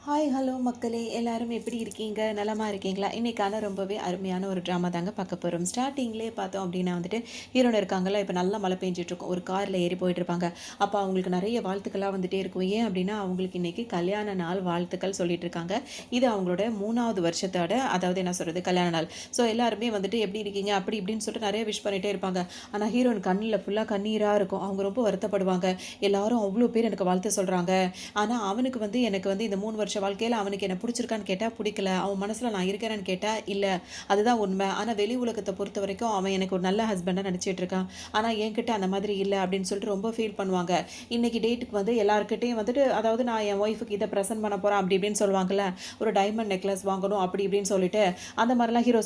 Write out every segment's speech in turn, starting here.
Hi hello மக்களே எல்லாரும் எப்படி இருக்கீங்க நலமா இருக்கீங்களா இன்றைக்கான ரொம்பவே அருமையான ஒரு ட்ராமா தாங்க பார்க்க போகிறோம். ஸ்டார்டிங்லேயே பார்த்தோம் அப்படின்னா வந்துட்டு ஹீரோட இருக்காங்கல்ல, இப்போ நல்லா மழை பெஞ்சிட்டு இருக்கும், ஒரு காரில் ஏறி போயிட்டு இருப்பாங்க. அப்போ அவங்களுக்கு நிறைய வாழ்த்துக்களாக வந்துட்டே இருக்கும். ஏன் அப்படின்னா அவங்களுக்கு இன்றைக்கி கல்யாண நாள் வாழ்த்துக்கள் சொல்லிட்டு இருக்காங்க. இது அவங்களோட 3வது வருஷத்தோட, அதாவது என்ன சொல்கிறது, கல்யாண நாள். ஸோ எல்லாருமே வந்துட்டு எப்படி இருக்கீங்க அப்படி இப்படின்னு சொல்லிட்டு நிறைய விஷ் பண்ணிகிட்டே இருப்பாங்க. ஆனால் ஹீரோயின் கண்ணில் ஃபுல்லாக கண்ணீராக இருக்கும். அவங்க ரொம்ப வருத்தப்படுவாங்க. எல்லாரும் அவ்வளோ பேர் எனக்கு வாழ்த்து சொல்கிறாங்க. ஆனால் அவனுக்கு வந்து எனக்கு வந்து இந்த 3 வருஷ வாழ்க்கையில் அவனுக்கு என்ன பிடிச்சிருக்கான்னு கேட்டால் பிடிக்கல, அவன் மனசில் நான் இருக்கிறேன்னு கேட்டால் இல்லை. அதுதான் உண்மை. ஆனால் வெளி உலகத்தை பொறுத்த வரைக்கும் அவன் எனக்கு ஒரு நல்ல ஹஸ்பண்டாக நினச்சிட்டு இருக்கான். ஆனால் என்கிட்ட அந்த மாதிரி இல்லை அப்படின்னு சொல்லிட்டு ரொம்ப ஃபீல் பண்ணுவாங்க. இன்றைக்கி டேட்டுக்கு வந்து எல்லாருக்கிட்டையும் வந்துட்டு, அதாவது நான் என் ஒய்ஃபுக்கு இதை ப்ரெசென்ட் பண்ண போகிறேன் அப்படி இப்படின்னு சொல்லுவாங்கள்ல, ஒரு டைமண்ட் நெக்லஸ் வாங்கணும் அப்படி இப்படின்னு சொல்லிட்டு அந்த மாதிரிலாம் ஹீரோ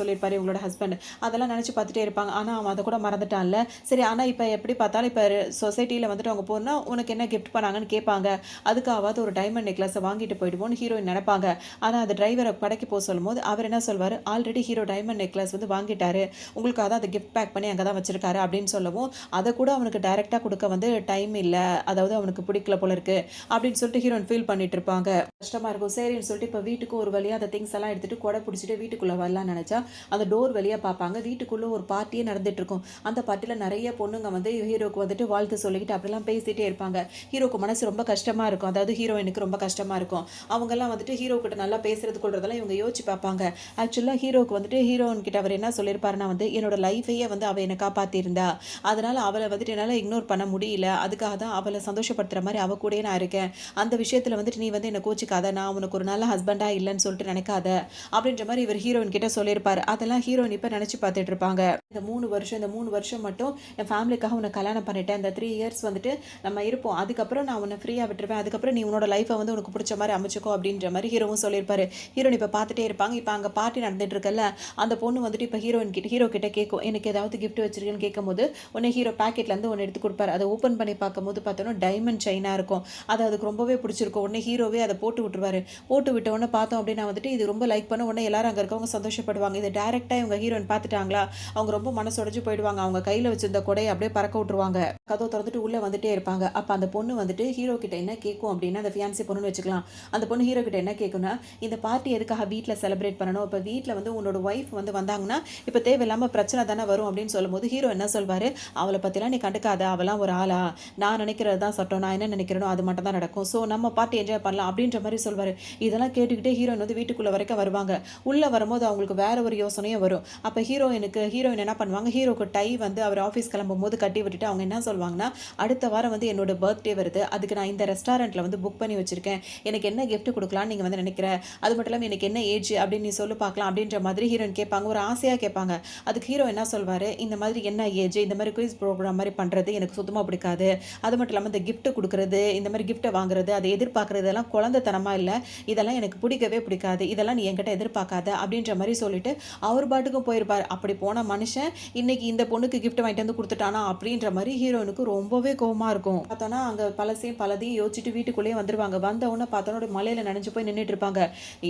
சொல்லியிருப்பாரு இவங்களோட ஹஸ்பண்ட். அதெல்லாம் நினச்சி பார்த்துட்டே இருப்பாங்க. ஆனால் அவன் அதை கூட மறந்துட்டான்ல. சரி, ஆனால் இப்போ எப்படி பார்த்தாலும் இப்போ சொசைட்டியில் வந்துட்டு அவங்க போனால் உனக்கு என்ன கிஃப்ட் பண்ணாங்கன்னு கேட்பாங்க. அதுக்காவது ஒரு டைமண்ட் நெக்லஸை வாங்கிட்டு போயிடுவோன்னு ஹீரோயின் நினைப்பாங்க. ஆனால் அந்த டிரைவரை கடைக்கு போக சொல்லும்போது அவர் என்ன சொல்வார், ஆல்ரெடி ஹீரோ டைமண்ட் நெக்லஸ் வந்து வாங்கிட்டாரு, உங்களுக்காக தான் அதை கிஃப்ட் பேக் பண்ணி அங்கே தான் வச்சிருக்காரு அப்படின்னு சொல்லவும், அதை கூட அவனுக்கு டைரெக்டாக கொடுக்க வந்து டைம் இல்லை, அதாவது அவனுக்கு பிடிக்கல போல இருக்கு அப்படின்னு சொல்லிட்டு ஹீரோயின் ஃபீல் பண்ணிட்டு இருப்பாங்க. கஷ்டமாக இருக்கும். சரின்னு சொல்லிட்டு இப்போ வீட்டுக்கு ஒரு வழியாக அந்த திங்ஸ் எல்லாம் எடுத்துகிட்டு கொடை பிடிச்சிட்டு வீட்டுக்குள்ளே வரலான்னு நினச்சா அந்த டோர் வழியாக பார்ப்பாங்க. வீட்டுக்குள்ளே ஒரு பார்ட்டியே நடந்துட்டு இருக்கும். அந்த பார்ட்டியில் நிறைய பொண்ணுங்க வந்து ஹீரோக்கு வந்துட்டு வாழ்த்து சொல்லிக்கிட்டு அப்படிலாம் பேசிகிட்டே இருப்பாங்க. ஹீரோக்கு மனசு ரொம்ப கஷ்டமாக இருக்கும். அதாவது ஹீரோயினுக்கு ரொம்ப கஷ்டமாக இருக்கும். அவங்கெல்லாம் வந்துட்டு ஹீரோ கிட்ட நல்லா பேசுறது கொள்றதெல்லாம் இவங்க யோசிச்சு பார்ப்பாங்க. ஆக்சுவலாக ஹீரோக்கு வந்துட்டு ஹீரோயின் கிட்ட அவர் என்ன சொல்லியிருப்பாருன்னா வந்து, என்னோட லைஃபையே வந்து அவள் என்னை காப்பாற்றிருந்தா, அதனால் அவளை வந்துட்டு என்னால் இக்னோர் பண்ண முடியல, அதுக்காக தான் அவளை சந்தோஷப்படுத்துகிற மாதிரி அவள் கூடயே நான் இருக்கேன். அந்த விஷயத்தில் வந்துட்டு நீ வந்து என்னை கோச்சிக்காத, நான் உனக்கு ஒரு நல்ல ஹஸ்பண்டாக இல்லைன்னு சொல்லிட்டு நினைக்காத அப்படின்ற மாதிரி இவர் ஹீரோயின் கிட்ட சொல்லியிருப்பார். அதெல்லாம் ஹீரோயின் இப்போ நினச்சி பார்த்துட்டு இருப்பாங்க. இந்த 3 வருஷம் மட்டும் என் ஃபேமிலிக்காக உன்னை கல்யாணம் பண்ணிட்டேன், இந்த 3 இயர்ஸ் வந்துட்டு நம்ம இருப்போம், அதுக்கப்புறம் நான் உன்னை ஃப்ரீயாக விட்டுருவேன், அதுக்கப்புறம் நீ உன்னோட லைஃப்பை வந்து உனக்கு பிடிச்ச மாதிரி அமைச்சுக்கோ அப்படின்ற மாதிரி ஹீரோவும் சொல்லியிருப்பாரு. ஹீரோயின் இப்போ பார்த்துட்டே இருப்பாங்க. இப்போ அங்கே பார்ட்டி நடந்துட்டு இருக்கல, அந்த பொண்ணு வந்துட்டு இப்போ ஹீரோ கிட்ட கேட்கும், எனக்கு ஏதாவது கிஃப்ட் வச்சிருக்கேன்னு கேட்கும்போது உடனே ஹீரோ பேக்கெட்லேருந்து ஒன்று எடுத்து கொடுப்பாரு. அதை ஓப்பன் பண்ணி பார்க்கும்போது பார்த்தோன்னா டைமண்ட் செயினாக இருக்கும். அது அதுக்கு ரொம்பவே பிடிச்சிருக்கும். உடனே ஹீரோவே அதை போட்டு விட்டுருவாரு. போட்டு விட்ட உடனே பார்த்தோம் அப்படின்னா வந்துட்டு இது ரொம்ப லைக் பண்ண உடனே எல்லாரும் அங்கே இருக்கவங்க சந்தோஷப்படுவாங்க. இதை டேரெக்டாக இவங்க ஹீரோயின் பார்த்துட்டாங்களா, அவங்க ரொம்ப மனசொடைஞ்சு போயிடுவாங்க. அவங்க கையில் வச்சிருந்த கொடையை அப்படியே பறக்க விட்டுருவாங்க. கதவை திறந்துட்டு உள்ளே வந்துட்டே இருப்பாங்க. அப்போ அந்த பொண்ணு வந்துட்டு ஹீரோ கிட்ட என்ன கேட்கும் அப்படின்னா, அந்த ஃபியான்சி பொண்ணுன்னு வச்சுக்கலாம். அந்த பொண்ணு ஹீரோ கிட்ட என்ன கேட்குன்னா, இந்த பார்ட்டி எதுக்காக வீட்டில் செலிப்ரேட் பண்ணணும், இப்போ வீட்டில் வந்து உன்னோட ஒய்ஃப் வந்து வந்தாங்கன்னா இப்போ தேவையில்லாமல் பிரச்சனை தானே வரும் அப்படின்னு சொல்லும்போது ஹீரோ என்ன சொல்வார், அவளை பற்றிலாம் நீ கண்டுக்காத, அவளாம் ஒரு ஆளா, நான் நினைக்கிறது தான் சட்டம், நான் என்ன நினைக்கிறேனோ அது மட்டும் தான் நடக்கும், ஸோ நம்ம பார்ட்டி என்ஜாய் பண்ணலாம் அப்படின்ற மாதிரி சொல்வார். இதெல்லாம் கேட்டுக்கிட்டே ஹீரோயின் வந்து வீட்டுக்குள்ளே வரைக்கும் வருவாங்க. உள்ளே வரும்போது அவங்களுக்கு வேற ஒரு யோசனையும் வரும். அப்போ ஹீரோயின் என்ன பண்ணுவாங்க, ஹீரோக்கு டை வந்து அவர் ஆஃபீஸ் கிளம்பும் போது கட்டி விட்டுட்டு அவங்க என்ன சொல்வாங்கன்னா, அடுத்த வாரம் வந்து என்னோட பர்த்டே வருது, அதுக்கு நான் இந்த ரெஸ்டாரண்ட்டில் வந்து புக் பண்ணி வச்சிருக்கேன், எனக்கு என்ன கிஃப்ட் கொடுக்கலான்னு நீங்கள் வந்து நினைக்கிற, அது மட்டும் இல்லாமல் எனக்கு என்ன ஏஜ் அப்படின்னு நீ சொல்லி பார்க்கலாம் அப்படின்ற மாதிரி ஹீரோயின் கேட்பாங்க. ஒரு ஆசையாக கேட்பாங்க. அதுக்கு ஹீரோ என்ன சொல்வார், இந்த மாதிரி என்ன ஏஜ், இந்த மாதிரி குயிஸ் ப்ரோக்ராம் மாதிரி பண்ணுறது எனக்கு சுத்தமாக பிடிக்காது, அது மட்டும் இல்லாமல் இந்த கிஃப்ட்டு கொடுக்குறது, இந்த மாதிரி கிஃப்ட்டை வாங்குறது, அதை எதிர்பார்க்குறது இதெல்லாம் குழந்தைத்தனமாக இல்லை, இதெல்லாம் எனக்கு பிடிக்கவே பிடிக்காது, இதெல்லாம் நீ என்கிட்ட எதிர்பார்க்காத அப்படின்ற மாதிரி சொல்லிட்டு அவர் பாட்டுக்கும் போயிருப்பார். அப்படி போன மனுஷன் இன்னைக்கு இந்த பொண்ணுக்கு கிஃப்ட் வாங்கிட்டு வந்து கொடுத்துட்டானா அப்படின்ற மாதிரி ஹீரோனுக்கு ரொம்பவே கோவமாக இருக்கும். பார்த்தோன்னா அங்கே பலதையும் யோசிச்சுட்டு வீட்டுக்குள்ளேயே வந்துருவாங்க. வந்தவொன்னே பார்த்தோன்னா மலையில் நினைஞ்சு போய் நின்றுட்டு இருப்பாங்க.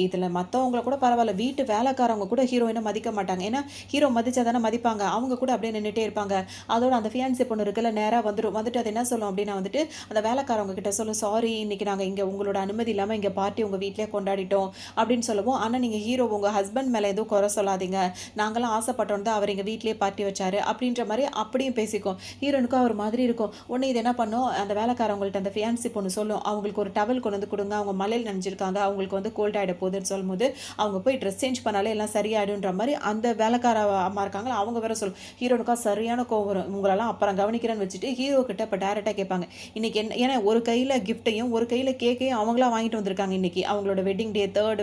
இதில் மற்றவங்கள கூட பரவாயில்ல, வீட்டு வேலைக்காரவங்க கூட ஹீரோயினை மதிக்க மாட்டாங்க. ஏன்னா ஹீரோ மதிச்சா தானே மதிப்பாங்க. அவங்க கூட அப்படியே நின்றுட்டே இருப்பாங்க. அதோட அந்த ஃபியான்சி பொண்ணு இருக்குல்ல, நேராக வந்துட்டு அது என்ன சொல்லும் அப்படின்னா வந்துட்டு, அந்த வேலைக்காரவங்க கிட்ட சொல்லும், சாரி இன்னைக்கு நாங்கள் இங்கே உங்களோட அனுமதி இல்லாமல் இங்கே பார்ட்டி உங்கள் வீட்டிலே கொண்டாடிட்டோம் அப்படின்னு சொல்லுவோம். ஆனால் நீங்கள் ஹீரோ உங்கள் ஹஸ்பண்ட் மேலே எதுவும் குறை சொல்லாதீங்க, நாங்களாம் ஆசைப்பட்டோம் தான் அவர் எங்கள் வீட்டிலே பார்ட்டி வச்சாரு அப்படின்ற மாதிரி அப்படியும் பேசிக்கும். ஹீரோனுக்கும் அவர் மாதிரி இருக்கும். உடனே இது என்ன பண்ணும், அந்த வேலைக்காரவங்கள்ட்ட அந்த ஃபியான்சி பொண்ணு சொல்லும், அவங்களுக்கு ஒரு டவல் கொண்டு வந்து கொடுங்க, அவங்க மலையில் நினைஞ்சிருக்காங்க, அவங்களுக்கு வந்து கோல்ட் ஆகிட போகுதுன்னு சொல்லும்போது அவங்க போய் ட்ரெஸ் சேஞ்ச் பண்ணாலே எல்லாம் சரியாயிடுன்ற மாதிரி அந்த வேலைக்கார அம்மா இருக்காங்களா அவங்க வேற சொல்லும். ஹீரோனுக்கா சரியான கோவம் வரும். உங்களெல்லாம் அப்புறம் கவனிக்கிறேன்னு வச்சுட்டு ஹீரோ கிட்ட இப்போ டேரெக்டாக கேட்பாங்க, இன்னைக்கு என்ன, ஏன்னா ஒரு கையில் கிஃப்ட்டையும் ஒரு கையில் கேக்கையும் அவங்களா வாங்கிட்டு வந்திருக்காங்க இன்னைக்கு அவங்களோட wedding day, 3rd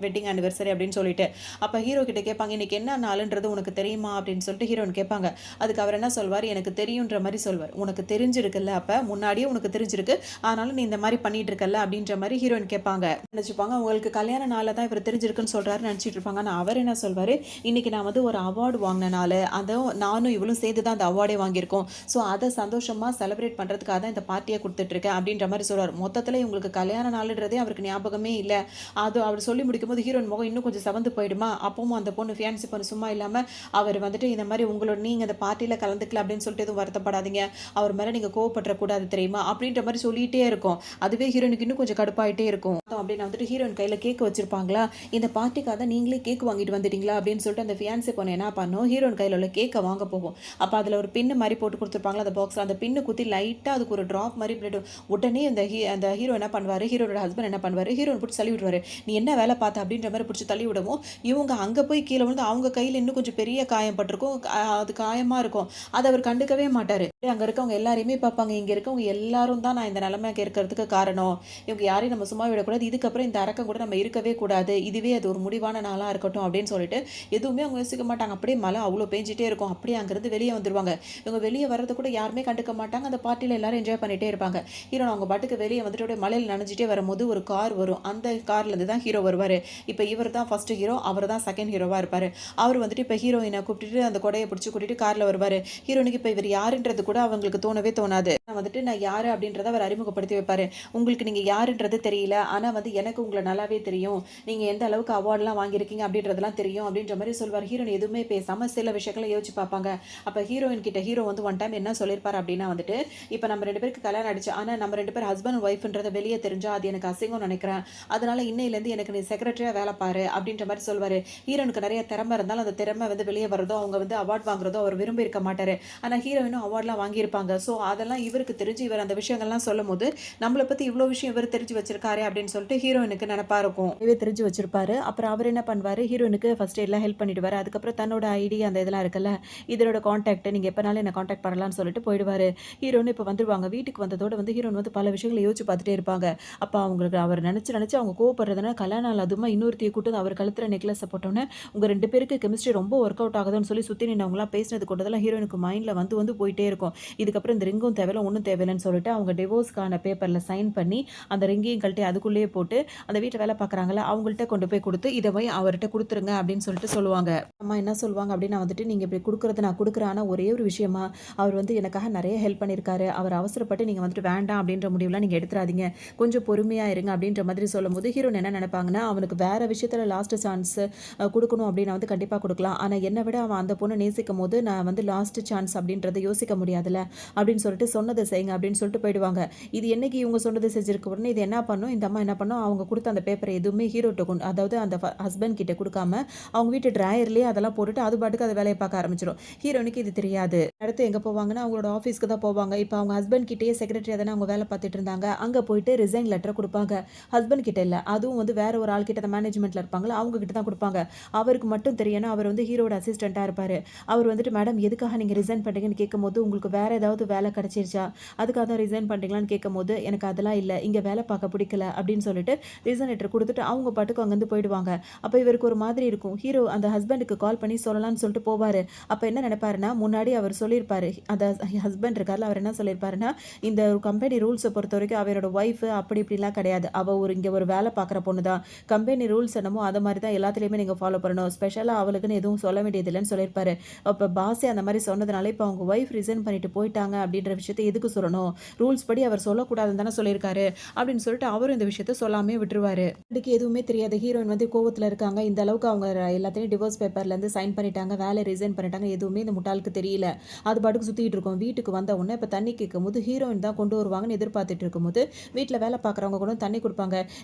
wedding anniversary அப்படின்னு சொல்லிட்டு. அப்போ ஹீரோ கிட்ட கேட்பாங்க, இன்னைக்கு என்ன நாளுன்றது உனக்கு தெரியுமா அப்படின்னு சொல்லிட்டு ஹீரோயின் கேட்பாங்க. அதுக்கு அவர் என்ன சொல்வார், எனக்கு தெரியுன்ற மாதிரி சொல்வார். உனக்கு தெரிஞ்சிருக்குல்ல, அப்போ முன்னாடியே உனக்கு தெரிஞ்சிருக்கு, ஆனாலும் நீ இந்த மாதிரி பண்ணிட்டு இருக்கல அப்படின்ற மாதிரி ஹீரோயின் கேட்பாங்க. நினச்சிப்பாங்க உங்களுக்கு கல்யாண நாளில் தான் இவர் தெரிஞ்சிருக்குன்னு சொல்கிறாரு நினச்சிட்டு இருப்பாங்க. ஆனால் அவர் என்ன சொல்வார், இன்றைக்கி நான் வந்து ஒரு அவார்டு வாங்கின நாள், அதுவும் நானும் இவளும் சேர்ந்து தான் அந்த அவார்டே வாங்கியிருக்கோம், ஸோ அதை சந்தோஷமாக செலிப்ரேட் பண்ணுறதுக்காக தான் இந்த பார்ட்டியை கொடுத்துட்ருக்கேன் அப்படின்ற மாதிரி சொல்கிறார். மொத்தத்தில் இவங்களுக்கு கல்யாண நாளுன்றதே அவருக்கு ஞாபகமே இல்லை. அது அவர் சொல்லி முடிக்கும்போது ஹீரோயின் முகம் இன்னும் கொஞ்சம் செவந்து போயிடுமா. அப்பவும் அந்த பொண்ணு ஃபியான்சி பொண்ணு சும்மா இல்லாமல் அவர் வந்துட்டு இந்த மாதிரி உங்களோட நீங்கள் அந்த பார்ட்டியில் கலந்துக்கல அப்படின்னு சொல்லிட்டு எதுவும் வருத்தப்படாதீங்க, அவர் மேலே நீங்கள் கோவப்படக்கூடாது தெரியுமா அப்படின்ற மாதிரி சொல்லிகிட்டே இருக்கும். அதுவே ஹீரோனுக்கு இன்னும் கொஞ்சம் கடுப்பாயிட்டே இருக்கும். அப்படின்னு வந்துட்டு ஹீரோயின் கையில கேக் வச்சிருப்பாங்களா, இந்த பார்ட்டிக்காக தான் நீங்களே கேக் வாங்கிட்டு வந்துட்டீங்களா அப்படின்னு சொல்லிட்டு அந்த ஃபியான்சி பொண்ணு என்ன பண்ணும், ஹீரோயின் கையில உள்ள கேக்க வாங்க போகும். அப்ப அதுல ஒரு பின் மாரி போட்டு குடுத்துருப்பாங்களா அந்த பாக்ஸ்ல. அந்த பின்ன குத்தி லைட்டா அதுக்கு ஒரு டிராப் மாரி பிளட். உடனே அந்த ஹீரோ என்ன பண்ணுவாரு, ஹீரோட ஹஸ்பண்ட் என்ன பண்ணுவாரு, ஹீரோயின் புடிச்சு தள்ளி விடுவாரு. "நீ என்ன வேல பார்த்த?" அப்படின்ற மாரி புடிச்சு தள்ளி விடவும், இவங்க அங்க போய் கீழ விழுந்து அவங்க கையில இன்னும் கொஞ்சம் பெரிய காயம் பட்டிருக்கும். அது காயமா இருக்கும். அத அவர் கண்டுக்கவே மாட்டாரு. அங்க இருக்கவங்க எல்லாரையுமே பார்ப்பாங்க. இங்க இருக்கவங்க எல்லாரும் தான் நான் இந்த நிலைமைக்கு இருக்கிறதுக்கு காரணம். இவங்க யாரையும் நம்ம சும்மா விடக்கூடாது. இதுக்கப்புறம் இந்த அரக்கம் கூட நம்ம இருக்கவே கூடாது. இதுவே அது ஒரு முடிவான நாளா இருக்கட்டும் அப்படின்னு சொல்லிட்டு எதுவுமே அவங்க யோசிக்க மாட்டாங்க. அப்படியே மழை அவ்ளோ பேஞ்சுட்டே இருக்கும். அப்படியே அங்கிருந்து வெளிய வந்துருவாங்க. இவங்க வெளிய வர்றத கூட யாருமே கண்டுக்க மாட்டாங்க. அந்த பார்ட்டில எல்லாரும் என்ஜாய் பண்ணிட்டே இருப்பாங்க. ஹீரோ அவங்க பாட்டுக்கு வெளிய வந்துட்டு அப்படியே மழையில நனைஞ்சுட்டே வரும்போது ஒரு கார் வரும். அந்த கார்ல இருந்து தான் ஹீரோ வருவாரு. இப்ப இவர் தான் ஃபர்ஸ்ட் ஹீரோ. அவர் தான் செகண்ட் ஹீரோவா இருப்பாரு. அவர் வந்துட்டு இப்ப ஹீரோயின கூப்பிட்டுட்டு அந்த கொடைய பிடிச்சு கூட்டிட்டு கார்ல வருவாரு. ஹீரோயினுக்கு இப்ப இவர் யாருன்றது கூட அவங்களுக்கு தோணவே தோணாது. நான் யாரு அப்படின்றத அவர் அறிமுகப்படுத்தி வைப்பாரு. உங்களுக்கு நீங்க யாருன்றது தெரியல. ஆனா எனக்கு உங்கள நல்லாவே தெரியும். நீங்க எந்த அளவுக்கு அவார்ட்லாம் வாங்கியிருக்கீங்க அப்படின்றதெல்லாம் தெரியும் அப்படின்ற மாரி சொல்வாரு. ஹீரோயின் எதுவுமே பேசாம சில விஷயங்கள யோசிச்சு பார்ப்பாங்க. அப்ப ஹீரோயின் கிட்ட ஹீரோ வந்து ஒன் டைம் என்ன சொல்லியிருப்பாரு அப்படின்னா வந்துட்டு, இப்ப நம்ம 2 பேருக்கு கல்யாணம் ஆயிடுச்சு. ஆனா நம்ம 2 பேர் ஹஸ்பண்ட் அண்ட் ஒய்ஃப்ன்றத வெளிய தெரிஞ்சா அது எனக்கு அசிங்கம்னு நெனைக்கிறேன். அதனால இன்னையிலேருந்து எனக்கு நீ செக்ரட்டரியா வேல பாரு அப்படின்ற மாரி சொல்வாரு. ஹீரோனுக்கு நெறைய திறமை இருந்தாலும் அந்த திறமை வந்து வெளிய வரதோ, அவங்க வந்து அவார்ட் வாங்குறதோ அவர் விரும்பி இருக்க மாட்டாரு. ஆனா ஹீரோயினும் அவார்ட்லாம் வாங்கியிருப்பாங்க. ஸோ அதெல்லாம் இவருக்கு தெரிஞ்சு இவர் அந்த விஷயங்கள்லாம் சொல்லும்போது, நம்மள பத்தி இவ்ளோ விஷயம் இவரு தெரிஞ்சு வச்சிருக்காரே அப்படின்னு சொல்லிட்டு ஹீரோயினுக்கு நெனப்பா இருக்கும். இவரே தெரிஞ்சு வச்சிருப்பாரு. அப்புறம் அவர் என்ன பண்ணுவாரு, ஹீரோயினுக்கு ஃபர்ஸ்ட் எல்லாம் ஹெல்ப் பண்ணிடுவாரு. அதுக்கப்புறம் தன்னோட ஐடி அந்த இதெல்லாம் இருக்குல்ல, இதனோட கான்டாக்ட் நீங்க எப்பனாலும் என்ன கான்டாக்ட் பண்ணலாம்னு சொல்லிட்டு போயிடுவாரு. ஹீரோயின் இப்ப வந்துருவாங்க. வீட்டுக்கு வந்ததோட வந்து ஹீரோயின் வந்து பல விஷயங்கள யோசிச்சு பார்த்துட்டே இருப்பாங்க. அப்ப அவங்களுக்கு அவர் நெனச்சு நெனச்சு அவங்க கோவப்படுறதுனால கல்யாண நாள் அதுவுமா இன்னொருத்திய கூட்டு வந்து அவர் கழுத்துல நெக்லஸ போட்டோனே, உங்க 2 பேருக்கு கெமிஸ்ட்ரி ரொம்ப ஒர்க் அவுட் ஆகுதுன்னு சொல்லி சுத்தி நின்னவங்கலாம் பேசினது கொண்டதெல்லாம் ஹீரோயினுக்கு மைண்ட்ல வந்து வந்து போயிட்டே இருக்கும். இதுக்கப்புறம் இந்த ரிங்கும் தேவையில்ல, ஒண்ணும் தேவையில்லன்னு சொல்லிட்டு அவங்க டிவோர்ஸ்க்கான பேப்பர்ல சைன் பண்ணி, அந்த ரிங்கையும் கழட்டி அதுக்குள்ளேயே போட்டு, அந்த வீட்ல வேலை பார்க்குறாங்கல்ல, அவங்கள்ட்ட கொண்டு போய் குடுத்து, இத போய் அவர்ட்ட குடுத்துருங்க அப்படின்னு சொல்லிட்டு சொல்லுவாங்க. அம்மா என்ன சொல்லுவாங்க அப்படின்னா வந்துட்டு, நீங்க இப்படி குடுக்குறது நான் குடுக்குறேன். ஆனா ஒரே ஒரு விஷயமா, அவர் வந்து எனக்காக நெறைய ஹெல்ப் பண்ணியிருக்காரு. அவர் அவசரப்பட்டு நீங்க வந்துட்டு வேண்டாம் அப்படின்ற முடிவுலாம் நீங்க எடுத்துறாதீங்க. கொஞ்சம் பொறுமையா இருங்க அப்படின்ற மாதிரி சொல்லும்போது, ஹீரோயின் என்ன நெனைப்பாங்கன்னா, அவனுக்கு வேற விஷயத்துல லாஸ்ட் சான்ஸ் குடுக்கணும் அப்படின்னா வந்து கண்டிப்பா குடுக்கலாம். ஆனா என்ன விட அவன் அந்த பொண்ண நேசிக்கும்போது, நான் வந்து லாஸ்ட் சான்ஸ் அப்படின்றத யோசிக்க முடியாதுல்ல, அப்படின்னு சொல்லிட்டு சொன்னத செய்யுங்க அப்படின்னு சொல்லிட்டு போயிடுவாங்க. இது என்னைக்கு இவங்க சொன்னது செஞ்சிருக்க உடனே இது என்ன பண்ணும், இந்த அம்மா என்ன பண்ணும், அவங்க குடுத்த அந்த பேப்பர எதுவுமே ஹீரோட்ட அதாவது அந்த ஹஸ்பண்ட் கிட்ட குடுக்காம, அவங்க வீட்டு ட்ராயர்லயே அதெல்லாம் போட்டுட்டு அது பாட்டுக்கு அது வேலைய பார்க்க ஆரம்பிச்சுரும். ஹீரோயினுக்கு இது தெரியாது. அடுத்து எங்க போவாங்கன்னா, அவங்களோட ஆஃபீஸ்க்கு தான் போவாங்க. இப்ப அவங்க ஹஸ்பண்ட் கிட்டயே செக்ரட்டரியா தானே அவங்க வேலை பார்த்துட்டு இருந்தாங்க. அங்க போயிட்டு ரிசைன் லெட்டர் குடுப்பாங்க. ஹஸ்பண்ட் கிட்ட இல்ல. அதுவும் வந்து வேற ஒரு ஆள் கிட்ட, அந்த மேனேஜ்மென்ட்ல இருப்பாங்கல்ல, அவங்க கிட்ட தான் குடுப்பாங்க. அவருக்கு மட்டும் தெரியும். ஏன்னா அவர் வந்து ஹீரோட அசிஸ்டன்ட்டா இருப்பாரு. அவர் வந்துட்டு, மேடம் எதுக்காக நீங்க ரிசைன் பண்றீங்கன்னு கேட்கும்போது, உங்களுக்கு வேற ஏதாவது வேலை கிடைச்சிருச்சா? அதுக்காக தான் ரிசைன் பண்றீங்களான்னு கேட்கும்போது, எனக்கு அதெல்லாம் இல்ல. இங்க வேலை பார்க்க பிடிக்கல அப்படின்னு சொல்லிட்டு ரிசைன் லெட்டர் குடுத்துட்டு அவங்க பாட்டுக்கு அங்கருந்து போயிடுவாங்க. அப்ப இவருக்கு ஒரு மாதிரி இருக்கும். ஹீரோ அந்த ஹஸ்பண்டுக்கு கால் பண்ணி சொல்லலாம்னு சொல்லிட்டு போவாரு. அப்ப என்ன நினைப்பாருன்னா, முன்னாடி அவர் சொல்லியிருப்பாரு. அந்த ஹஸ்பண்ட் இருக்கார்ல, அவர் என்ன சொல்லியிருப்பாருன்னா, இந்த கம்பெனி ரூல்ஸ பொறுத்தவரைக்கும் அவரோட ஒய்ஃப் அப்படி இப்படிலாம் கிடையாது. அவ இங்க ஒரு வேலை பார்க்குற பொண்ணு தான். கம்பெனி ரூல்ஸ் என்னமோ அத மாரி தான் எல்லாத்துலயுமே நீங்க ஃபாலோ பண்ணணும். ஸ்பெஷலா அவளுக்குன்னு எதுவும் சொல்ல வேண்டியதில்லன்னு சொல்லியிருப்பாரு. அப்ப பாஸே அந்த மாரி சொன்னதுனால, இப்ப அவங்க ஒய்ஃப் ரிசைன் பண்ணிட்டு போயிட்டாங்க அப்படின்ற விஷயத்த எதுக்கு சொல்லணும்? ரூல்ஸ் படி அவர் சொல்லக்கூடாதுன்னு தானே சொல்லியிருக்காரு. அப்படின்னு சொல்லிட்டு அவரும் இந்த விஷயத்த சொல்லாமயே விட்டுருவாரு. இதுக்கு எதுவுமே தெரியாது. ஹீரோயின் வந்து கோவத்துல இருக்காங்க. இந்த அளவுக்கு அவங்க எல்லாத்தையும் டிவோர்ஸ் பேப்பர்ல இருந்து சைன் பண்ணிட்டாங்க. வேலைய ரிசைன் பண்ணிட்டாங்க. எதுவுமே இந்த முட்டாளுக்கு தெரியல. அது பாட்டுக்கு சுத்திட்டு இருக்கும். வீட்டுக்கு வந்த உடனே இப்ப தண்ணி கேட்கும்போது ஹீரோயின் தான் கொண்டு வருவாங்கன்னு எதிர்பார்த்துட்டு இருக்கும்போது, வீட்ல வேலை பார்க்குறவங்க கூட தண்ணி குடுப்பாங்க.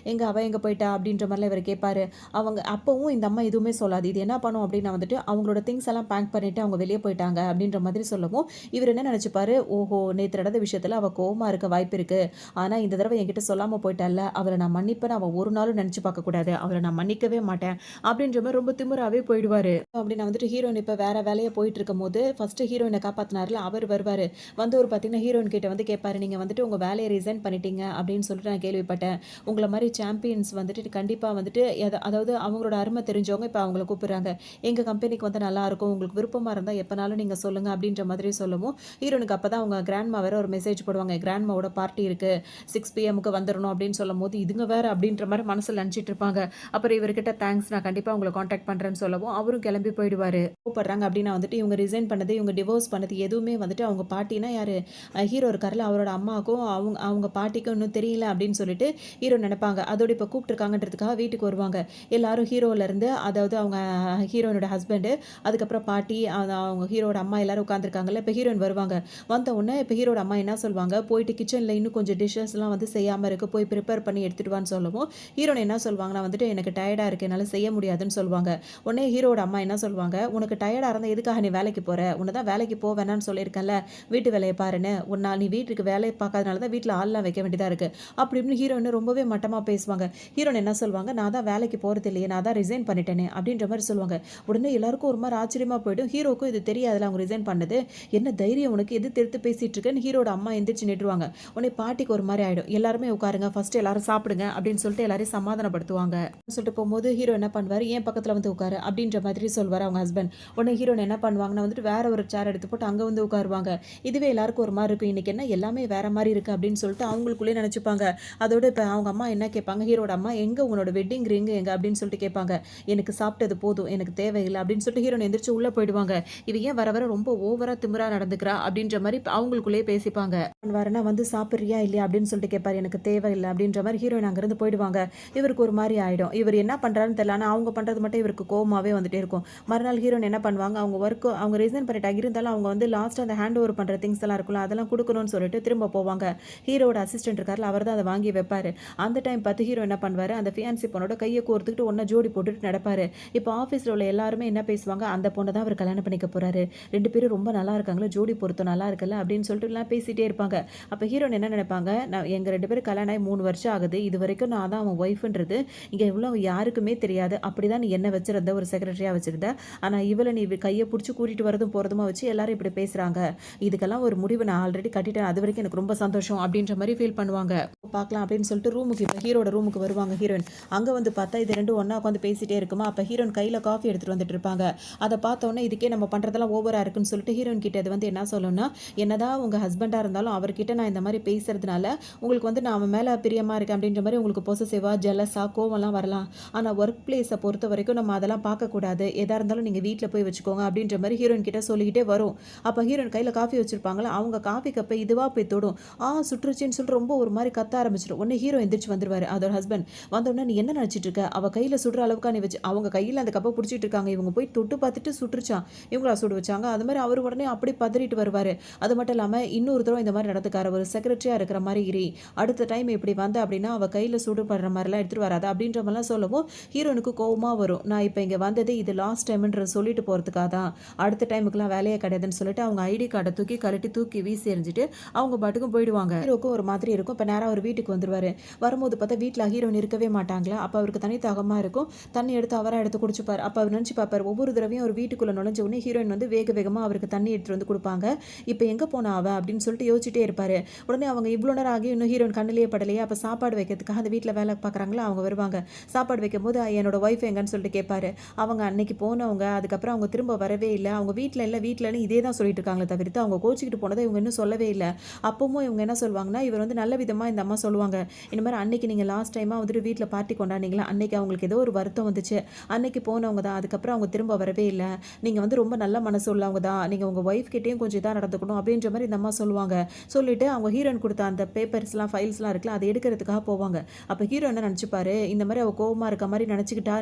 அவ எங்க போயிட்டா? அப்படின்ற மாரிலாம் இவரு கேட்பாரு. அவங்க அப்பவும் இந்த அம்மா எதுவுமே சொல்லாது. இது என்ன பண்ணும் அப்படின்னா வந்துட்டு, அவங்களோட திங்ஸ் எல்லாம் பேக் பண்ணிட்டு அவங்க வெளிய போயிட்டாங்க அப்படின்ற மாதிரி சொல்லவும், இவரு என்ன நெனச்சுப்பாரு, ஓஹோ! நேத்து நடந்த விஷயத்துல அவ கோவமா இருக்க வாய்ப்பு இருக்கு. ஆனா இந்த தடவ என்கிட்ட சொல்லாம போயிட்டால்ல, அவள நான் மன்னிப்பேன்னு அவ ஒரு நாளும் நெனச்சு பார்க்கக்கூடாது. அவள நான் மன்னிக்கவே மாட்டேன். அப்படின்ற மாரி ரொம்ப திமிராவே போயிடுவாரு. அப்படின்னு வந்துட்டு ஹீரோயின் இப்ப வேற வேலையா போயிட்டு இருக்கும்போது, ஃபர்ஸ்ட் ஹீரோயின காப்பாத்துனார்ல, அவரு வருவாரு. வந்தவரு பார்த்தீங்கன்னா, ஹீரோயின் கிட்ட வந்து கேட்பாரு. நீங்க வந்துட்டு உங்க வேலைய ரிசைன் பண்ணிட்டீங்க அப்படின்னு சொல்லிட்டு நான் கேள்விப்பட்டேன். உங்கள மாரி சாம்பியன்ஸ் வந்துட்டு கண்டிப்பா வந்துட்டு அதாவது அவங்களோட அருமை தெரிஞ்சவங்க இப்ப அவங்கள கூப்பிடுறாங்க. எங்க கம்பெனிக்கு வந்து நல்லாருக்கும். உங்களுக்கு விருப்பமா இருந்தா எப்பனாலும் நீங்க சொல்லுங்க அப்படின்ற மாதிரி சொல்லவும், ஹீரோனுக்கு அப்பதான் அவங்க கிராண்ட்மா வேற ஒரு மெசேஜ் போடுவாங்க. கிராண்ட்மாவோட பார்ட்டி இருக்கு. 6 பிஎம்க்கு வந்துரணும் அப்படின்னு சொல்லும்போது, இதுங்க வேற அப்படின்ற மாரி மனசுல நெனச்சிட்டு இருப்பாங்க. அப்புறம் இவர்கிட்ட தேங்க்ஸ் நான் கண்டிப்பா உங்கள கான்டாக்ட் பண்றேன்னு சொல்லவும், அவரும் கிளம்பி போயிடுவாரு. கூப்பிடுறாங்க அப்படின்னா வந்துட்டு இவங்க ரிசைன் பண்ணது, இவங்க டிவோர்ஸ் பண்ணது எதுவுமே வந்துட்டு அவங்க பாட்டினா யாரு? ஹீரோ இருக்கார்ல அவரோட அம்மாவுக்கும் அவங்க அவங்க பாட்டிக்கும் இன்னும் தெரியல அப்படின்னு சொல்லிட்டு ஹீரோ நெனைப்பாங்க. அதோட இப்ப கூப்பிட்டுருக்காங்கன்றதுக்காக வீட்டுக்கு வருவாங்க. எல்லாரும் ஹீரோல இருந்து அதாவது அவங்க ஹீரோயினோட ஹஸ்பண்ட், அதுக்கப்புறம் பாட்டி, அவங்க ஹீரோட அம்மா எல்லாரும் உட்கார்ந்துருக்காங்கல்ல. இப்ப ஹீரோயின் வருவாங்க. வந்த உடனே இப்ப ஹீரோட ஹீரோட அம்மா என்ன சொல்வாங்க, போயிட்டு கிச்சன்ல இன்னும் கொஞ்சம் டிஷ்ஷஸ்லாம் வந்து செய்யாம இருக்கு. போய் ப்ரிப்பேர் பண்ணி எடுத்துட்டு வான்னு சொல்லவும், ஹீரோயின் என்ன சொல்வாங்கன்னா வந்துட்டு, "எனக்கு டயர்டா இருக்கு. என்னால செய்ய முடியாதுன்னு" சொல்வாங்க. உடனே ஹீரோட அம்மா என்ன சொல்வாங்க, "உனக்கு டயர்டா இருந்தா எதுக்காக நீ வேலைக்கு போற? உன்ன தான் வேலைக்கு போ வேணான்னு சொல்லியிருக்கேன்ல. வீட்டு வேலைய பாருன்னு. நீ வீட்டுக்கு வேலைய பார்க்காதனால தான் வீட்ல ஆள்லாம் வைக்க வேண்டியதா இருக்கு." அப்படி இப்படின்னு ஹீரோயின் ரொம்பவே மட்டமா பேசுவாங்க. ஹீரோயின் என்ன சொல்வாங்க, "நான் தான் வேலைக்கு போறது இல்லையே. நான் தான் ரிசைன் பண்ணிட்டேனே." அப்படின்ற மாரி சொல்லுவாங்க. உடனே எல்லாருக்கும் ஒரு மாரி ஆச்சரியமா போயிடும். ஹீரோக்கும் இது தெரியாதுல்ல அவங்க ரிசைன் பண்ணது. "என்ன தைரியம் உனக்கு? எதிர்த்து எதிர்த்து பேசிட்டு இருக்கன்னு?" ஹீரோட அம்மா எந்திரிச்சு நின்றுவாங்க. உடனே பாட்டிக்கு ஒரு மாரி ஆயிடும். "எல்லாருமே உட்காருங்க. ஃபர்ஸ்ட் எல்லாரும் சாப்பிடுங்க." அப்படின்னு சொல்லிட்டு எல்லாரையும் சமாதானப்படுத்துவாங்க. சொல்லிட்டு போம்போது ஹீரோ என்ன பண்ணுவாரு, "என் பக்கத்துல வந்து உட்காரு." அப்படின்ற மாதிரி சொல்வாரு அவங்க ஹஸ்பண்ட். உடனே ஹீரோயின் என்ன பண்ணுவாங்கன்னா வந்துட்டு வேற ஒரு சேர் எடுத்து போட்டு அங்க வந்து உட்காருவாங்க. இதுவே எல்லாருக்கும் ஒரு மாரி இருக்கும். இன்னைக்கு என்ன எல்லாமே வேற மாரி இருக்கு அப்படின்னு சொல்லிட்டு அவங்களுக்குள்ளேயே நெனச்சுப்பாங்க. அதோட இப்ப அவங்க அம்மா என்ன கேட்பாங்க, ஹீரோட அம்மா, "எங்க உன்னோட வெட்டிங் ரிங் எங்க?" அப்படின்னு சொல்லிட்டு கேட்பாங்க. "எனக்கு சாப்பிட்டது போதும். எனக்கு தேவையில்ல." அப்படின்னு சொல்லிட்டு ஹீரோயின் எந்திரிச்சு உள்ள போயிடுவாங்க. இவ ஏன் வர வர ரொம்ப ஓவரா திமிரா நடந்துக்கிறா அப்படின்ற மாரி அவங்களுக்குள்ளேயே பேசிப்பாங்க. "வரேன்னா வந்து சாப்பிடுறியா இல்லையா?" அப்படின்னு சொல்லிட்டு கேட்பாரு. "எனக்கு தேவையில்ல." அப்படின்ற மாரி ஹீரோயின் அங்கிருந்து போயிடுவாங்க. இவருக்கு ஒரு மாரி ஆயிடும். இவர் என்ன பண்றாருன்னு தெரியல. ஆனா அவங்க பண்றது மட்டும் இவருக்கு கோவமாவே வந்துட்டே இருக்கும். மறுநாள் ஹீரோயின் என்ன பண்ணுவாங்க, அவங்க ரிசைன் பண்ணிட்டாங்க. இருந்தாலும் அவங்க வந்து லாஸ்ட்டா அந்த ஹேண்ட் ஓவர் பண்ற திங்ஸ் எல்லாம் இருக்கும்ல, அதெல்லாம் குடுக்கணும்னு சொல்லிட்டு திரும்ப போவாங்க. ஹீரோவோட அசிஸ்டன்ட் இருக்கார்ல, அவர் தான் அத வாங்கி வைப்பாரு. அந்த டைம் பார்த்து ஹீரோ என்ன பண்ணுவாரு, அந்த ஃபியான்சி பொண்ணோட கைய கோர்த்துக்கிட்டு ஒண்ணா ஜோடி போட்டுட்டு நடப்பாரு. இப்போ ஆஃபீஸ்ல உள்ள எல்லாருமே என்ன பேசுவாங்க, அந்த பொண்ண தான் அவர் கல்யாணம் பண்ணிக்க போறாரு. 2 பேரும் ரொம்ப நல்லா இருக்காங்களா, ஜோடி பொருத்தம் நல்லா இருக்குல்ல அப்படின்னு சொல்லிட்டு எல்லாம் பேசிட்டே இருப்பாங்க. அப்ப ஹீரோயின் என்ன நினைப்பாங்க, எங்க 2 பேரும் கல்யாணம் ஆகி 3 வருஷம் ஆகுது. இதுவரைக்கும் நான் தான் அவன் ஒய்ஃப்ன்றது இங்க இவ்வளவு யாருக்குமே தெரியாது. அப்படிதான் நீ என்ன வச்சிருந்த, ஒரு செக்ரட்டரியா வச்சிருந்த. ஆனா இவள நீ கைய புடிச்சு கூட்டிட்டு வரதும் போறதுமா வச்சு எல்லாரும் இப்படி பேசுறாங்க. இதுக்கெல்லாம் ஒரு முடிவு நான் ஆல்ரெடி கட்டிட்டேன். அதுவரைக்கும் எனக்கு ரொம்ப சந்தோஷம் அப்படின்ற மாரி ஃபீல் பண்ணுவாங்க. பார்க்கலாம் அப்படின்னு சொல்லிட்டு ரூமுக்கு இப்ப ஹீரோட ரூமுக்கு வருவாங்க ஹீரோயின். அங்க வந்து பார்த்தா இது 2 ஒண்ணா உட்காந்து பேசிட்டே இருக்குமா, அப்ப ஹீரோயின் கையில காஃபி எடுத்துட்டு வந்துட்டு இருப்பாங்க. அத பார்த்த உடனே இதுக்கே நம்ம பண்றதெல்லாம் ஓவரா இருக்குன்னு சொல்லிட்டு ஹீரோயின் கிட்ட அது வந்து என்ன சொல்லும்னா, என்னதான் உங்க ஹஸ்பண்டா இருந்தாலும் அவர்கிட்ட நான் இந்த மாரி பேசுறதுனால உங்களுக்கு வந்து நான் அவன் மேல பிரியமா இருக்கேன் அப்படின்ற மாரி உங்களுக்கு பொசசிவா, ஜெலஸா, கோவம்லாம் வரலாம். ஆனா ஒர்க் பிளேஸ பொறுத்தவரைக்கும் நம்ம அதெல்லாம் பார்க்கக்கூடாது. எதா இருந்தாலும் நீங்க வீட்ல போய் வச்சுக்கோங்க அப்படின்ற மாரி ஹீரோயின் கிட்ட சொல்லிக்கிட்டே வரும். அப்ப ஹீரோயின் கையில காஃபி வச்சிருப்பாங்களா, அவங்க காஃபி கப்ப இதுவா போய் தொடும். சுட்டுருச்சுன்னு சொல்லிட்டு ரொம்ப ஒரு மாரி கத்த ஆரம்பிச்சிடும். உடனே ஹீரோ எந்திரிச்சு வந்துருவாரு. அதோட ஹஸ்பண்ட் வந்த உடனே, "நீ என்ன நினைச்சிட்டு இருக்க? அவ கையில சுடுற அளவுக்கா நீ வச்சு." அவங்க கையில அந்த கப்ப புடிச்சிட்டு இருக்காங்க. இவங்க போய் தொட்டு பார்த்துட்டு சுட்டுருச்சாம். இவங்களா சுட வச்சாங்க. அது மாரி அவரு உடனே அப்படி பதறிட்டு வருவாரு. அது மட்டும் இல்லாம இன்னொரு தடவ இந்த மாரி நடந்துக்காரு. ஒரு செக்ரட்டரியா இருக்கிற மாரி இரு. அடுத்த டைம் இப்படி வந்த அப்படின்னா அவ கையில சுடுபடுற மாரிலாம் எடுத்துட்டு வராத அப்படின்ற மாரிலாம் சொல்லவும் ஹீரோனுக்கு கோவமா வரும். நான் இப்ப இங்க வந்ததே இது லாஸ்ட் டைம்ன்றத சொல்லிட்டு போறதுக்காக தான். அடுத்த டைமுக்குலாம் வேலையே கிடையாதுன்னு சொல்லிட்டு அவங்க ஐடி கார்ட தூக்கி வீசி எறிஞ்சிட்டு அவங்க பாட்டுக்கும் போயிடுவாங்க. ஹீரோக்கும் ஒரு மாதிரி இருக்கும். இப்ப நேரா அவர் வீட்டுக்கு வந்துருவாரு. வரும்போது பார்த்தா வீட்ல ஹீரோயின் இருக்கவே மாட்டாங்களா. அப்ப அவருக்கு தனி தாகமா இருக்கும். தண்ணி எடுத்து அவரா எடுத்து குடிச்சுப்பாரு. அப்ப அவர் நினைச்சு பார்ப்பாரு, ஒவ்வொரு தடவையும் ஒரு வீட்டுக்குள்ள நுழைஞ்ச உடனே ஹீரோயின் வந்து வேக வேகமா அவருக்கு தண்ணி எடுத்துட்டு வந்து குடுப்பாங்க. இப்ப எங்க போனா அவ அப்படின்னு சொல்லிட்டு யோசிச்சுட்டே இருப்பாரு. உடனே அவங்க இவ்ளோ நேரம் ஆகியும் இன்னும் ஹீரோயின் கண்ணுலயே படலையே. அப்ப சாப்பாடு வைக்கிறதுக்காக அந்த வீட்ல வேலை பார்க்குறாங்களா அவங்க வருவாங்க. சாப்பாடு வைக்கும்போது என்னோட ஒய்ஃப் எங்கன்னு சொல்லிட்டு கேட்பாரு. அவங்க அன்னைக்கு போனவங்க, அதுக்கப்புறம் அவங்க திரும்ப வரவே இல்ல. அவங்க வீட்லன்னு இதே தான் சொல்லிட்டு இருக்காங்களே தவிர்த்து அவங்க கோச்சிக்கிட்டு போனத இவங்க இன்னும் சொல்லவே இல்ல. அப்பவும் இவங்க என்ன சொல்வாங்கன்னா, இவர் வந்து நல்ல விதமா இந்த அம்மா சொல்லுவாங்க. இந்த மாரி அன்னைக்கு நீங்க லாஸ்ட் டைமா வந்துட்டு வீட்ல பார்ட்டி கொண்டாடினீங்களா, அன்னைக்கு அவங்களுக்கு ஏதோ ஒரு வருத்தம் வந்துச்சு. அன்னைக்கு போனவங்க தான். அதுக்கப்புறம் அவங்க திரும்ப வரவே இல்ல. நீங்க வந்து ரொம்ப நல்ல மனசு உள்ளவங்க தான். நீங்க உங்க ஒய்ஃப் கிட்டயும் கொஞ்சம் இதா நடந்துக்கணும் அப்படின்ற மாரி இந்த அம்மா சொல்லுவாங்க. சொல்லிட்டு அவங்க ஹீரோயின் குடுத்த அந்த பேப்பர்ஸ்லாம், ஃபைல்ஸ்லாம் இருக்குல்ல, அத எடுக்கிறதுக்காக போவாங்க. அப்ப ஹீரோ என்ன நெனச்சுப்பாரு, இந்த மாரி அவ கோவமா இருக்க மாரி நடிச்சுக்கிட்டா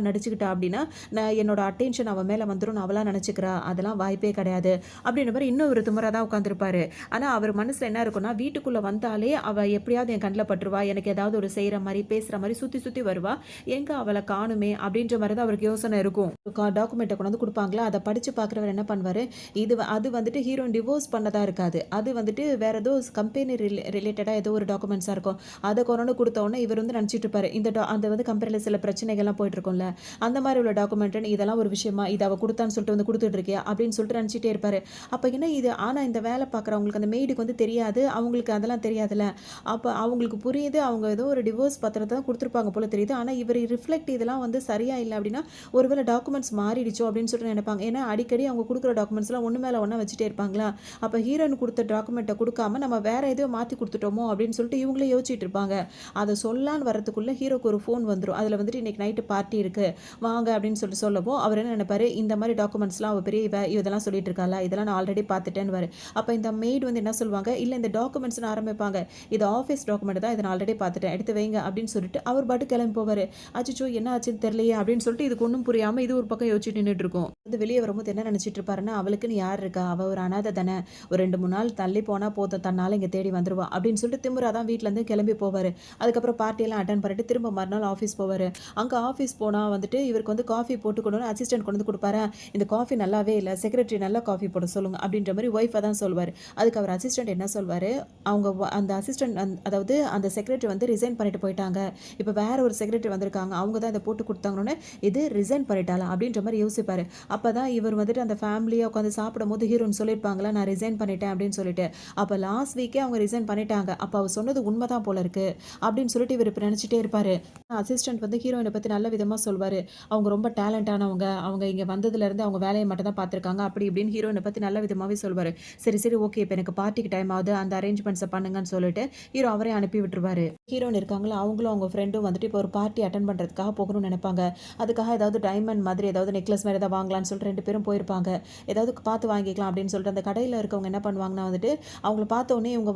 அப்படின்னா, நான் என்னோட அட்டென்ஷன் அவ மேல வந்துரும்னு அவளா நெனச்சுக்கிறா. அதெல்லாம் வாய்ப்பே கிடையாது. அப்படின்ற மாரி இன்னும் ஒரு திமிரா தான் உட்கார்ந்திருப்பாரு. ஆனா அவர் மனசுல என்ன இருக்கும்னா, வீட்டுக்குள்ள வந்தாலே அவ எப்படியாவது என் கண்ல பட்டுருவா. எனக்கு ஏதாவது ஒரு செய்ற மாரி, பேசுற மாரி சுத்தி சுத்தி வருவா. எங்க அவள காணுமே அப்படின்ற மாரி தான் அவருக்கு யோசனை இருக்கும். டாக்குமெண்ட்ட கொண்டு வந்து குடுப்பாங்களா, அத படிச்சு பார்க்குறவர் என்ன பண்ணுவாரு, அது வந்துட்டு ஹீரோயின் டிவோர்ஸ் பண்ணதா இருக்காது. அது வந்துட்டு வேற ஏதோ கம்பெனி ரிலேட்டடா ஏதோ ஒரு டாக்குமெண்ட்ஸா இருக்கும். அத கொண்டு வந்து குடுத்த உடனே இவர் வந்து நெனச்சிட்டு இருப்பாரு. அந்த வந்து கம்பெனில சில பிரச்சனைகள்லாம் போயிட்டு இருக்கும்ல, அந்த மாரி உள்ள டாக்குமெண்ட்ன்னு இதெல்லாம் ஒரு விஷயமா, இத அவ குடுத்தான்னு சொல்லிட்டு வந்து குடுத்துட்டு இருக்கியா அப்படின்னு சொல்லிட்டு நெனச்சிட்டே இருப்பாரு. அப்ப என்ன இது, ஆனா இந்த வேலை பார்க்குறவங்களுக்கு அந்த மெய்டுக்கு வந்து தெரியாது. அவங்களுக்கு அதெல்லாம் தெரியாதுல்ல. அப்ப அவங்களுக்கு புரியுது. அவங்க ஏதோ ஒரு டிவோர்ஸ் பத்திரத்த தான் குடுத்துருப்பாங்க போல தெரியுது. ஆனா இவர் ரிஃப்ளெக்ட் இதெல்லாம் வந்து சரியா இல்ல அப்படின்னா, ஒருவேளை டாக்குமெண்ட்ஸ் மாறிடுச்சோ அப்படின்னு சொல்லிட்டு நெனைப்பாங்க. ஏன்னா அடிக்கடி அவங்க குடுக்குற டாக்குமெண்ட்ஸ்லாம் ஒண்ணு மேல ஒண்ணா வச்சுட்டே இருப்பாங்களா. அப்ப ஹீரோயின் குடுத்த டாக்குமெண்ட்ட குடுக்காம நம்ம வேற எதையோ மாத்தி குடுத்துட்டோமோ அப்படின்னு சொல்லிட்டு இவங்களே யோசிச்சுட்டு இருப்பாங்க. அத சொல்லான்னு வரதுக்குள்ள ஹீரோக்கு ஒரு ஃபோன் வந்துரும். அதுல வந்துட்டு இன்னைக்கு நைட் பார்ட்டி இருக்கு. வாங்க அப்படின்னு சொல்லிட்டு சொல்லவும், அவர் என்ன நெனைப்பாரு, இந்த மாரி டாக்குமெண்ட்ஸ்லாம் அவ பெரிய இதெல்லாம் சொல்லிட்டு இருக்காளா, இதெல்லாம் நான் ஆல்ரெடி பார்த்துட்டேன்னுவாரு. அப்ப இந்த மெய்ட் வந்து என்ன சொல்லுவாங்க, இல்ல இந்த டாக்குமெண்ட்ஸ்னு ஆரம்பிப்பாங்க. இது ஆஃபீஸ் டாக்குமெண்ட் தான் இதை நான் ஆல்ரெடி பார்த்துட்டேன், எடுத்து வைங்க அப்படின்னு சொல்லிட்டு அவர் பாட்டு கிளம்பி போவார். அச்சோ என்ன ஆச்சுன்னு தெரியலையே அப்படின்னு சொல்லிட்டு இதுக்கு ஒன்றும் புரியாமல் இது ஒரு பக்கம் யோசிச்சுட்டு நின்றுட்டு இருக்கும். வந்து வெளியே வரும்போது என்ன நினச்சிட்டு இருப்பாருன்னா, அவளுக்குன்னு யார் இருக்கா, அவள் ஒரு அனாதை தானே, ஒரு 2 3 நாள் தள்ளி போனால் போதும், தன்னால் இங்கே தேடி வந்துருவா அப்படின்னு சொல்லிட்டு திமிரா தான் வீட்டிலேருந்து கிளம்பி போவார். அதுக்கப்புறம் பார்ட்டியெல்லாம் அட்டன் பண்ணிட்டு திரும்ப மறுநாள் ஆஃபீஸ் போவார். அங்கே ஆஃபீஸ் போனால் வந்துட்டு இவருக்கு வந்து காஃபி போட்டு கொண்டு வந்து அசிஸ்டன்ட் கொண்டு வந்து கொடுப்பாரு. இந்த காஃபி நல்லாவே இல்லை, செக்ரட்டரி நல்லா காஃபி போட சொல்லுங்க அப்படின்ற மாதிரி ஒய்ஃபை தான் சொல்வார். அதுக்கு அவர் அசிஸ்டன்ட் என்ன சொல்வார், அவங்க அந்த அசிஸ்டன்ட் அதாவது அந்த செக்ரட்டரி வந்து ரிசைன் பண்ணிட்டு போயிட்டாங்க, இப்போ வேற ஒரு செக்ரட்டரி வந்திருக்காங்க, அவங்க தான் இதை போட்டு கொடுத்தாங்கன்னு இது ரிசைன் பண்ணிட்டாளா அப்படின்ற மாதிரி யோசிப்பார். அப்போ தான் இவர் வந்துட்டு அந்த ஃபேமிலியாக உட்காந்து சாப்பிடும் போது ஹீரோன்னு சொல்லியிருப்பாங்களா, நான் ரிசைன் பண்ணிட்டேன் அப்படின்னு சொல்லிட்டு. அப்போ லாஸ்ட் வீக்கே அவங்க ரிசைன் பண்ணிட்டாங்க, அப்போ அவர் சொன்னது உண்மை தான் போல இருக்கு அப்படின்னு சொல்லிட்டு இவர் இப்போ நினச்சிட்டே இருப்பார். அசிஸ்டன்ட் வந்து ஹீரோயினை பற்றி நல்ல விதமாக சொல்வார். அவங்க ரொம்ப டேலண்டானவங்க, அவங்க இங்கே வந்ததுலேருந்து அவங்க வேலையை மட்டும் தான் பார்த்துருக்காங்க அப்படி இப்படின்னு ஹீரோயினை பற்றி நல்ல விதமாகவே சொல்வார். சரி சரி ஓகே, இப்போ எனக்கு பார்ட்டிக்கு டைம் ஆகுது, அந்த அரேஞ்ச்மெண்ட்ஸை பண்ணுங்கன்னு சொல்லிட்டு ஹீரோ அவரே அனுப்பி விட்டுருவாரு. ஹீரோயின் இருக்காங்களா, அவங்களும் அவங்க ஃப்ரெண்டும் வந்துட்டு இப்போ ஒரு பார்ட்டி அட்டன் பண்ணுறதுக்காக போகணும்னு நினைப்பாங்க. அதுக்காக ஏதாவது டைமண்ட் மாதிரி ஏதாவது நெக்லஸ் மாதிரி ஏதாவது வாங்கலாம்னு சொல்லிட்டு 2 பேரும் போயிருப்பாங்க. ஏதாவது பார்த்து வாங்கிக்கலாம் அப்படின்னு சொல்லிட்டு அந்த கடையில் இருக்கவங்க என்ன பண்ணுவாங்கன்னா வந்துட்டு அவங்கள பார்த்த உடனே இவங்க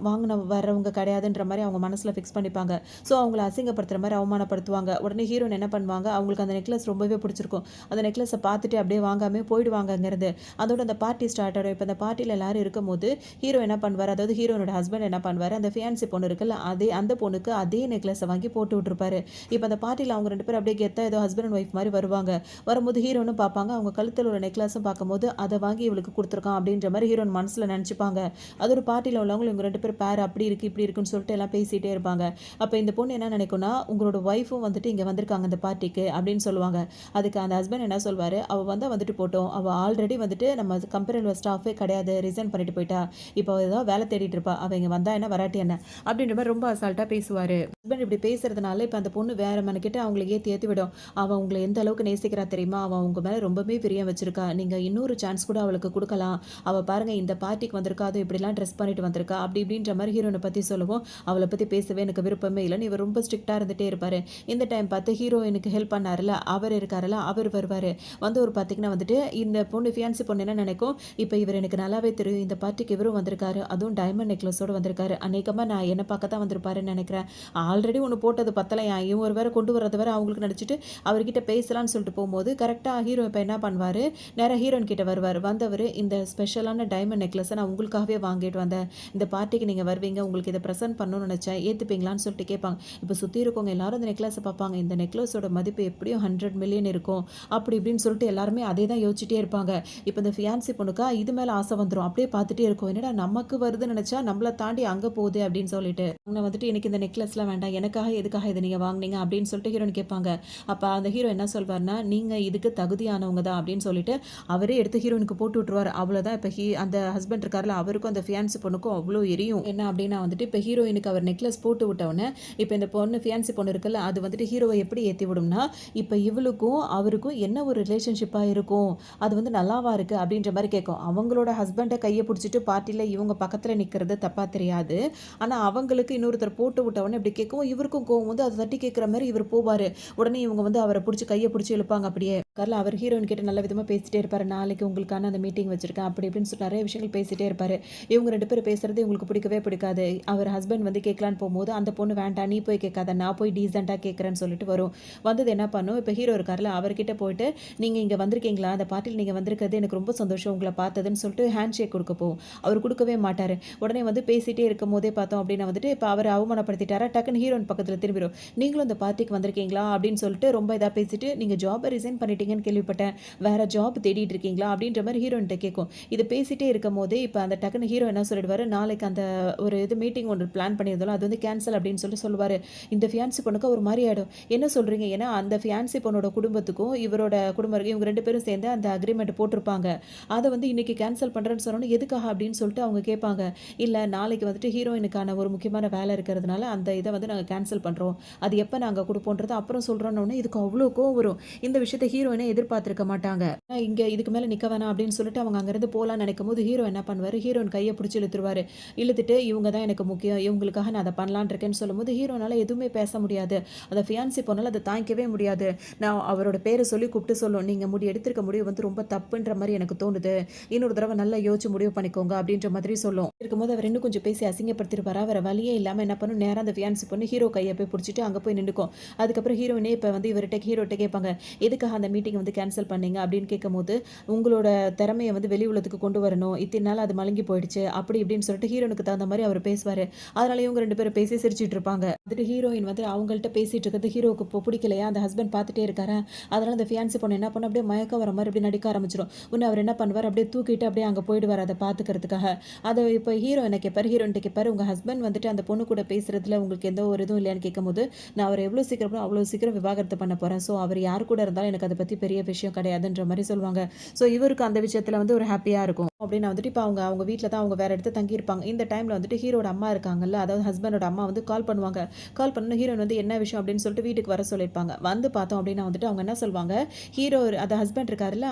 வாங்கின வரவங்க கிடையாதுன்ற மாதிரி அவங்க மனசில் ஃபிக்ஸ் பண்ணிப்பாங்க. ஸோ அவங்கள அசிங்கப்படுத்துகிற மாதிரி அவமானப்படுத்துவாங்க. உடனே ஹீரோயின் என்ன பண்ணுவாங்க, அவங்களுக்கு அந்த நெக்லஸ் ரொம்பவே பிடிச்சிருக்கும், அந்த நெக்லஸை பார்த்துட்டு அப்படியே வாங்காமல் போயிடுவாங்க அங்கேருந்து. அதோட அந்த பார்ட்டி ஸ்டார்ட் ஆகிடும். இப்போ அந்த பார்ட்டியில் எல்லாரும் இருக்கும்போது ஹீரோ என்ன பண்ணுவார், அதாவது ஹீரோனோட ஹஸ்பண்ட் என்ன பண்ணுவார், அந்த ஃபியான்சி பொண்ணு இருக்குல்ல, அந்த பொண்ணுக்கு அதே நெக்லஸை வாங்கி போட்டு விட்டுருப்பாரு. இப்போ அந்த பார்ட்டியில் அவங்க 2 பேரும் அப்படியே கெத்தாக ஏதோ ஹஸ்பண்ட் அண்ட் ஒய்ஃப் மாதிரி வருவாங்க. வரும்போது ஹீரோனும் பார்ப்பாங்க, அவங்க கழுத்தில் ஒரு நெக்லஸும் பார்க்கும்போது அதை வாங்கி இவளுக்கு கொடுத்துருக்கான் அப்படின்ற மாதிரி ஹீரோன் மனசில் நினச்சிப்பாங்க. அது ஒரு பார்ட்டியில் உள்ளவங்க இவங்க 2 பேர் பேர் அப்படி இருக்குது இப்படி இருக்குன்னு சொல்லிட்டு எல்லாம் பேசிகிட்டே இருப்பாங்க. அப்போ இந்த பொண்ணு என்ன நினைக்கும்னா, உங்களோட ஒய்ஃபும் வந்துட்டு இங்கே வந்திருக்காங்க இந்த பார்ட்டிக்கு அப்படின்னு சொல்லுவாங்க. அதுக்கு அந்த ஹஸ்பண்ட் என்ன சொல்வார், அவள் வந்துட்டு போட்டோம், அவள் ஆல்ரெடி வந்துட்டு நம்ம கம்பெனியில் ஸ்டாஃபே கிடையாது, ரிசைன் பண்ணிட்டு போயிட்டா, இப்போ ஏதாவது வேலை தேடிட்டு இருப்பா, அவள் இங்கே வந்தா என்ன வராட்டி என்ன அப்படின்ற மாதிரி ரொம்ப அசால்ட்டாக பேசுவார். ஹஸ்பண்ட் இப்படி பேசுறதுனால இப்போ அந்த பொண்ணு வேற மனக்கிட்ட அவங்களுக்கு ஏற்றி விடும். அவள் உங்களை எந்த அளவுக்கு நேசிக்கிறா தெரியுமா, அவள் உங்க மேலே ரொம்பவே பிரியம் வச்சிருக்கா, நீங்கள் இன்னொரு சான்ஸ் கூட அவளுக்கு கொடுக்கலாம், அவள் பாருங்க இந்த பார்ட்டிக்கு வந்திருக்கா, அது இப்படிலாம் ட்ரெஸ் பண்ணிட்டு வந்திருக்கா அப்படி இப்படின்ற மாதிரி ஹீரோனை பற்றி சொல்லுவோம். அவளை பற்றி பேசவே எனக்கு விருப்பமே இல்லைன்னு இவர் ரொம்ப ஸ்ட்ரிக்டாக இருந்துகிட்டே இருப்பார். இந்த டைம் பார்த்து ஹீரோயினுக்கு ஹெல்ப் பண்ணார்ல அவர் இருக்காருல்ல, அவர் வருவார். வந்து ஒரு பார்த்தீங்கன்னா வந்துட்டு இந்த பொண்ணு ஃபியான்சி பொண்ணு என்ன நினைக்கும், இப்போ இவர் எனக்கு நல்லாவே தெரியும், இந்த பார்ட்டிக்கு இவரும் வந்திருக்காரு, அதுவும் டைமண்ட் நெக்லஸோடு வந்திருக்காரு, அநேகமாக நான் என்னை பார்க்க தான் வந்திருப்பாருன்னு நினைக்கிறேன், ஆல்ரெடி ஒன்று போட்டது பத்தலையா, இவன் ஒரு வேறு கொண்டு வரது வேறு அவங்களுக்கு நடிச்சிட்டு அவர்கிட்ட பேசலான்னு சொல்லிட்டு போகும்போது கரெக்டாக ஹீரோ இப்போ என்ன பண்ணுவார், நேராக ஹீரோயின் கிட்ட வருவார். வந்தவர் இந்த ஸ்பெஷலான டைமண்ட் நெக்லஸை நான் உங்களுக்காகவே வாங்கிட்டு வந்தேன், இந்த பார்ட்டிக்கு நீங்கள் வருவீங்க, உங்களுக்கு இதை ப்ரெசென்ட் பண்ணணும்னு நினச்சேன், ஏற்றுப்பீங்களான்னு சொல்லிட்டு கேட்பாங்க. இப்போ சுற்றி இருக்கவங்க எல்லாரும் இந்த நெக்லஸை பார்ப்பாங்க, இந்த நெக்லஸோட மதிப்பு எப்படியும் 100 மில்லியன் இருக்கும் அப்படி இப்படின்னு சொல்லிட்டு எல்லாருமே அதே தான் யோசிச்சுட்டே இருப்பாங்க. இப்போ இந்த ஃபியான்சி பொண்ணுக்கா இது மேலே ஆசை வந்துடும், அப்படியே பார்த்துட்டே இருக்கும், என்னடா நமக்கு வருதுன்னு நினச்சா நம்மளை தாண்டி அங்கே போகுது அப்படின்னு சொல்லிட்டு அவங்க வந்துட்டு எனக்கு இந்த நெக்லஸ்லாம் வேண்டாம், எனக்காக எதுக்காக இதை நீங்கள் வாங்கினீங்க அப்படின்னு சொல்லிட்டு ஹீரோயின் கேட்பாங்க. அப்போ அந்த ஹீரோ என்ன சொல்வார்னா, நீங்கள் இதுக்கு தகுதியானவங்க தான் அப்படின்னு சொல்லிட்டு அவரே எடுத்து ஹீரோயினுக்கு போட்டு விட்டுருவார். அவ்வளோதான். இப்போ அந்த ஹஸ்பண்ட் இருக்கார்ல, அவருக்கும் அந்த ஃபியான்சி பொண்ணுக்கும் அவ்வளோ எரியும். என்ன அப்படின்னா வந்துட்டு இப்போ ஹீரோயினுக்கு அவர் நெக்லஸ் போட்டு விட்டவுடனே இப்போ இந்த பொண்ணு ஃபியான்சி பொண்ணு இருக்குல்ல, அது வந்துட்டு ஹீரோவை எப்படி ஏற்றி விடும்னா, இப்போ இவளுக்கும் அவருக்கும் என்ன ஒரு ரிலேஷன்ஷிப்பாக இருக்கும், அது வந்து நல்லாவா இருக்குது அப்படின்ற மாதிரி கேட்கும். அவங்களோட ஹஸ்பண்டை கையை பிடிச்சிட்டு பார்ட்டியில் இவங்க பக்கத்தில் நிற்கிறது தப்பாக தெரியாது, ஆனால் அவங்களுக்கு இன்னொருத்தர் போட்டு விட்டவொடனே இப்படி கேட்கும். இவருக்கும் கோவம் வந்து அதை தட்டி கேட்குற மாதிரி இவர் போவார். உடனே இவங்க வந்து அவரை பிடிச்சி கையை பிடிச்சி இழுப்பாங்க. அப்படியே காரில் அவர் ஹீரோயின் கிட்ட நல்ல விதமாக பேசிட்டே இருப்பார். நாளைக்கு உங்களுக்கான அந்த மீட்டிங் வச்சிருக்கேன் அப்படி இப்படின்னு சொல்லி நிறைய விஷயங்கள் பேசிட்டே இருப்பார். இவங்க 2 பேரும் பேசுறது இவங்களுக்கு பிடிக்கவே பிடிக்காது. அவர் ஹஸ்பண்ட் வந்து கேட்கலான்னு போகும்போது அந்த பொண்ணு வேண்டாம், நீ போய் கேட்காத, நான் போய் டீசெண்டாக கேட்குறேன்னு சொல்லிட்டு வரும். வந்தது என்ன பண்ணும், இப்போ ஹீரோ இருக்கார்ல, அவர்கிட்ட போயிட்டு நீங்கள் இங்கே வந்திருக்கீங்களா, அந்த பார்ட்டியில் நீங்கள் வந்திருக்கிறது எனக்கு ரொம்ப சந்தோஷம் உங்களை பார்த்ததுன்னு சொல்லிட்டு ஹேண்ட் ஷேக் கொடுக்க போகும். அவர் கொடுக்கவே மாட்டார். உடனே வந்து பேசிகிட்டே இருக்கும் போதே பார்த்தோம் அப்படின்னா வந்துட்டு இப்போ அவர் அவமானப்படுத்திட்டாரா, டக்குன்னு ஹீரோயின் பக்கத்தில் திரும்பிடும். நீங்களும் இந்த பார்ட்டிக்கு வந்திருக்கீங்களா அப்படின்னு சொல்லிட்டு ரொம்ப இதாக பேசிட்டு, நீங்கள் ஜாபை ரிசைன் பண்ணிட்டீங்கன்னு கேள்விப்பட்டேன், வேறு ஜாப் தேடிட்டு இருக்கீங்களா அப்படின்ற மாதிரி ஹீரோயின்ட்ட கேட்கும். இது பேசிகிட்டே இருக்கும் போதே இப்போ அந்த டக்குன்னு ஹீரோ என்ன சொல்லிடுவார், நாளைக்கு அந்த ஒரு இது மீட்டிங் ஒன்று பிளான் பண்ணியிருந்தாலும் அது வந்து கேன்சல் அப்படின்னு சொல்லிட்டு சொல்லுவார். இந்த ஃபியான்சி பொண்ணுக்கு ஒரு மாதிரி ஆகிடும். என்ன சொல்கிறீங்க, ஏன்னா அந்த ஃபியான்சி பொண்ணோட குடும்பத்துக்கும் இவரோட குடும்பம் இவங்க 2 பேரும் சேர்ந்து அந்த அக்ரிமெண்ட் போட்டிருப்பாங்க, அதை வந்து இன்றைக்கி கேன்சல் பண்ணுறேன்னு சொன்னோன்னு எதுக்காக அப்படின்னு சொல்லிட்டு அவங்க கேட்பாங்க. இல்லை நாளைக்கு வந்துட்டு ஹீரோயினுக்கான ஒரு முக்கியமான வேலை இருக்கிறதுனால அந்த இதை வந்து நாங்கள் கேன்சல் பண்ணுறோம், அது எப்போ நாங்கள் கொடுப்போன்றது அப்புறம் சொல்கிறோன்னு இதுக்கு அவ்வளோ கோவம் வரும். இந்த விஷயத்தை ஹீரோ ஹீரோயினே எதிர்பார்த்திருக்க மாட்டாங்க. இங்க இதுக்கு மேல நிக்க வேணாம் அப்படின்னு சொல்லிட்டு அவங்க அங்கிருந்து போலான்னு நினைக்கும்போது, ஹீரோ என்ன பண்ணுவாரு, ஹீரோயின் கைய பிடிச்சு இழுத்துருவாரு. இழுத்துட்டு இவங்க தான் எனக்கு முக்கியம். இவங்களுக்காக நான் அத பண்ணலான்னு இருக்கேன்னு சொல்லும்போது, ஹீரோனால எதுவுமே பேச முடியாது. அந்த ஃபியான்சி பொண்ணால அத தாங்கிக்கவே முடியாது. நான் அவரோட பேர சொல்லி கூப்பிட்டு சொல்லும். நீங்க எடுத்திருக்க முடிவு வந்து ரொம்ப தப்புன்ற மாரி எனக்கு தோணுது. இன்னொரு தடவ நல்லா யோசிச்சு முடிவு பண்ணிக்கோங்க அப்படின்ற மாதிரி சொல்லும். இருக்கும்போது அவர் இன்னும் கொஞ்சம் பேசி அசிங்கப்படுத்திருப்பாரா, வேற வழியே இல்லாம என்ன பண்ணும், நேரா அந்த ஃபியான்சி பொண்ணு ஹீரோ கைய போய் புடிச்சுட்டு அங்க போய் நின்னுக்கும். அதுக்கப்புறம் ஹீரோயினே இப்ப வந்து ஹீரோட்ட கேட்பாங்க. எதுக்காக அந்த மீட்டிங் வந்து கேன்சல் பண்ணீங்க அப்படின்னு கேட்கும்போது, உங்களோட திறமைய வந்து வெளி உலகத்துக்கு கொண்டு வரணும். இத்தன நாள் அது மழுங்கி போயிடுச்சு. அப்படி இப்படின்னு சொல்லிட்டு ஹீரோனுக்கு தகுந்த மாரி அவர் பேசுவாரு. அதனால இவங்க 2 பேரும் பேசி சிரிச்சுட்டு இருப்பாங்க. வந்துட்டு ஹீரோயின் வந்து அவங்கள்ட்ட பேசிட்டு இருக்கிறது ஹீரோவுக்கு பிடிக்கலையா, அந்த ஹஸ்பண்ட் பார்த்துட்டே இருக்காரா. அதனால அந்த ஃபியான்சி பொண்ணு என்ன பண்ணும், அப்படியே மயக்கம் வர மாரி அப்படியே நடிக்க ஆரம்பிச்சுரும். உடனே அவர் என்ன பண்ணுவார், அப்படியே தூக்கிட்டு அப்படியே அங்க போயிடுவாரு அத பார்த்துக்கிறதுக்காக. அத இப்ப ஹீரோ என்ன கேட்பாரு, ஹீரோயின்ட்ட கேட்பாரு, உங்க ஹஸ்பண்ட் வந்துட்டு அந்த பொண்ணு கூட பேசுறதுல உங்களுக்கு எந்த ஒரு இதுவும் இல்லையான்னு கேட்கும்போது, நான் அவர எவ்வளோ சீக்கிரமோ அவ்வளோ சீக்கிரம் விவாகரத்து பண்ண போறேன். ஸோ அவர் யார் கூட இருந்தாலும் எனக்கு அத பத்தி பெரிய விஷயம் கிடையாதுன்ற மாரி சொல்லுவாங்க. ஸோ இவருக்கு அந்த விஷயத்துல வந்து ஒரு ஹேப்பியா இருக்கும். அப்படின்னு வந்துட்டு இப்ப அவங்க வீட்ல தான் அவங்க வேற இடத்துல தங்கியிருப்பாங்க. இந்த டைம்ல வந்துட்டு ஹீரோட அம்மா இருக்காங்கல்ல, அதாவது ஹஸ்பண்டோட அம்மா வந்து கால் பண்ணுவாங்க. கால் பண்ண ஹீரோயின் வந்து என்ன விஷயம் அப்படின்னு சொல்லிட்டு வீட்டுக்கு வர சொல்லியிருப்பாங்க. வந்து பார்த்தோம் அப்படின்னா வந்துட்டு அவங்க என்ன சொல்வாங்க, ஹீரோ அந்த ஹஸ்பண்ட் இருக்காருல்ல,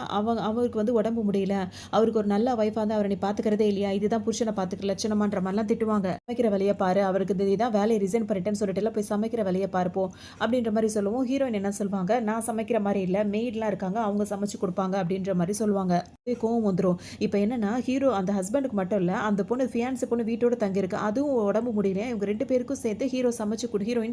அவருக்கு வந்து உடம்பு முடியல. அவருக்கு ஒரு நல்ல வைஃபா இருந்தா அவர நீ பார்த்துக்கிறதே இல்லையா? இதுதான் புருஷன பார்த்துக்க லட்சணமான்ற மாரிலாம் திட்டுவாங்க. சமைக்கிற வேலைய பாரு. அவருக்கு இதான் வேலைய ரிசைன் பண்ணிட்டேன்னு சொல்லிட்டுலாம் போய் சமைக்கிற வேலைய பாரு போ. அப்படின்ற மாரி சொல்லவும், ஹீரோயின் என்ன சொல்வாங்க, நான் சமைக்கிற மாரி இல்ல. மெய்ட்லாம் இருக்காங்க. அவங்க சமைச்சு குடுப்பாங்க அப்படின்ற மாரி சொல்லுவாங்க. கோவம் வந்துரும். இப்ப என்னன்னா, ஹீரோ அந்த ஹஸ்பண்டுக்கு மட்டும் இல்ல, அந்த பொண்ணு ஃபியான்சி பொண்ணு வீட்டோட தங்கியிருக்கு. அதுவும் உடம்பு முடியலையா, இவங்க 2 பேருக்கும் சேர்த்து ஹீரோயின்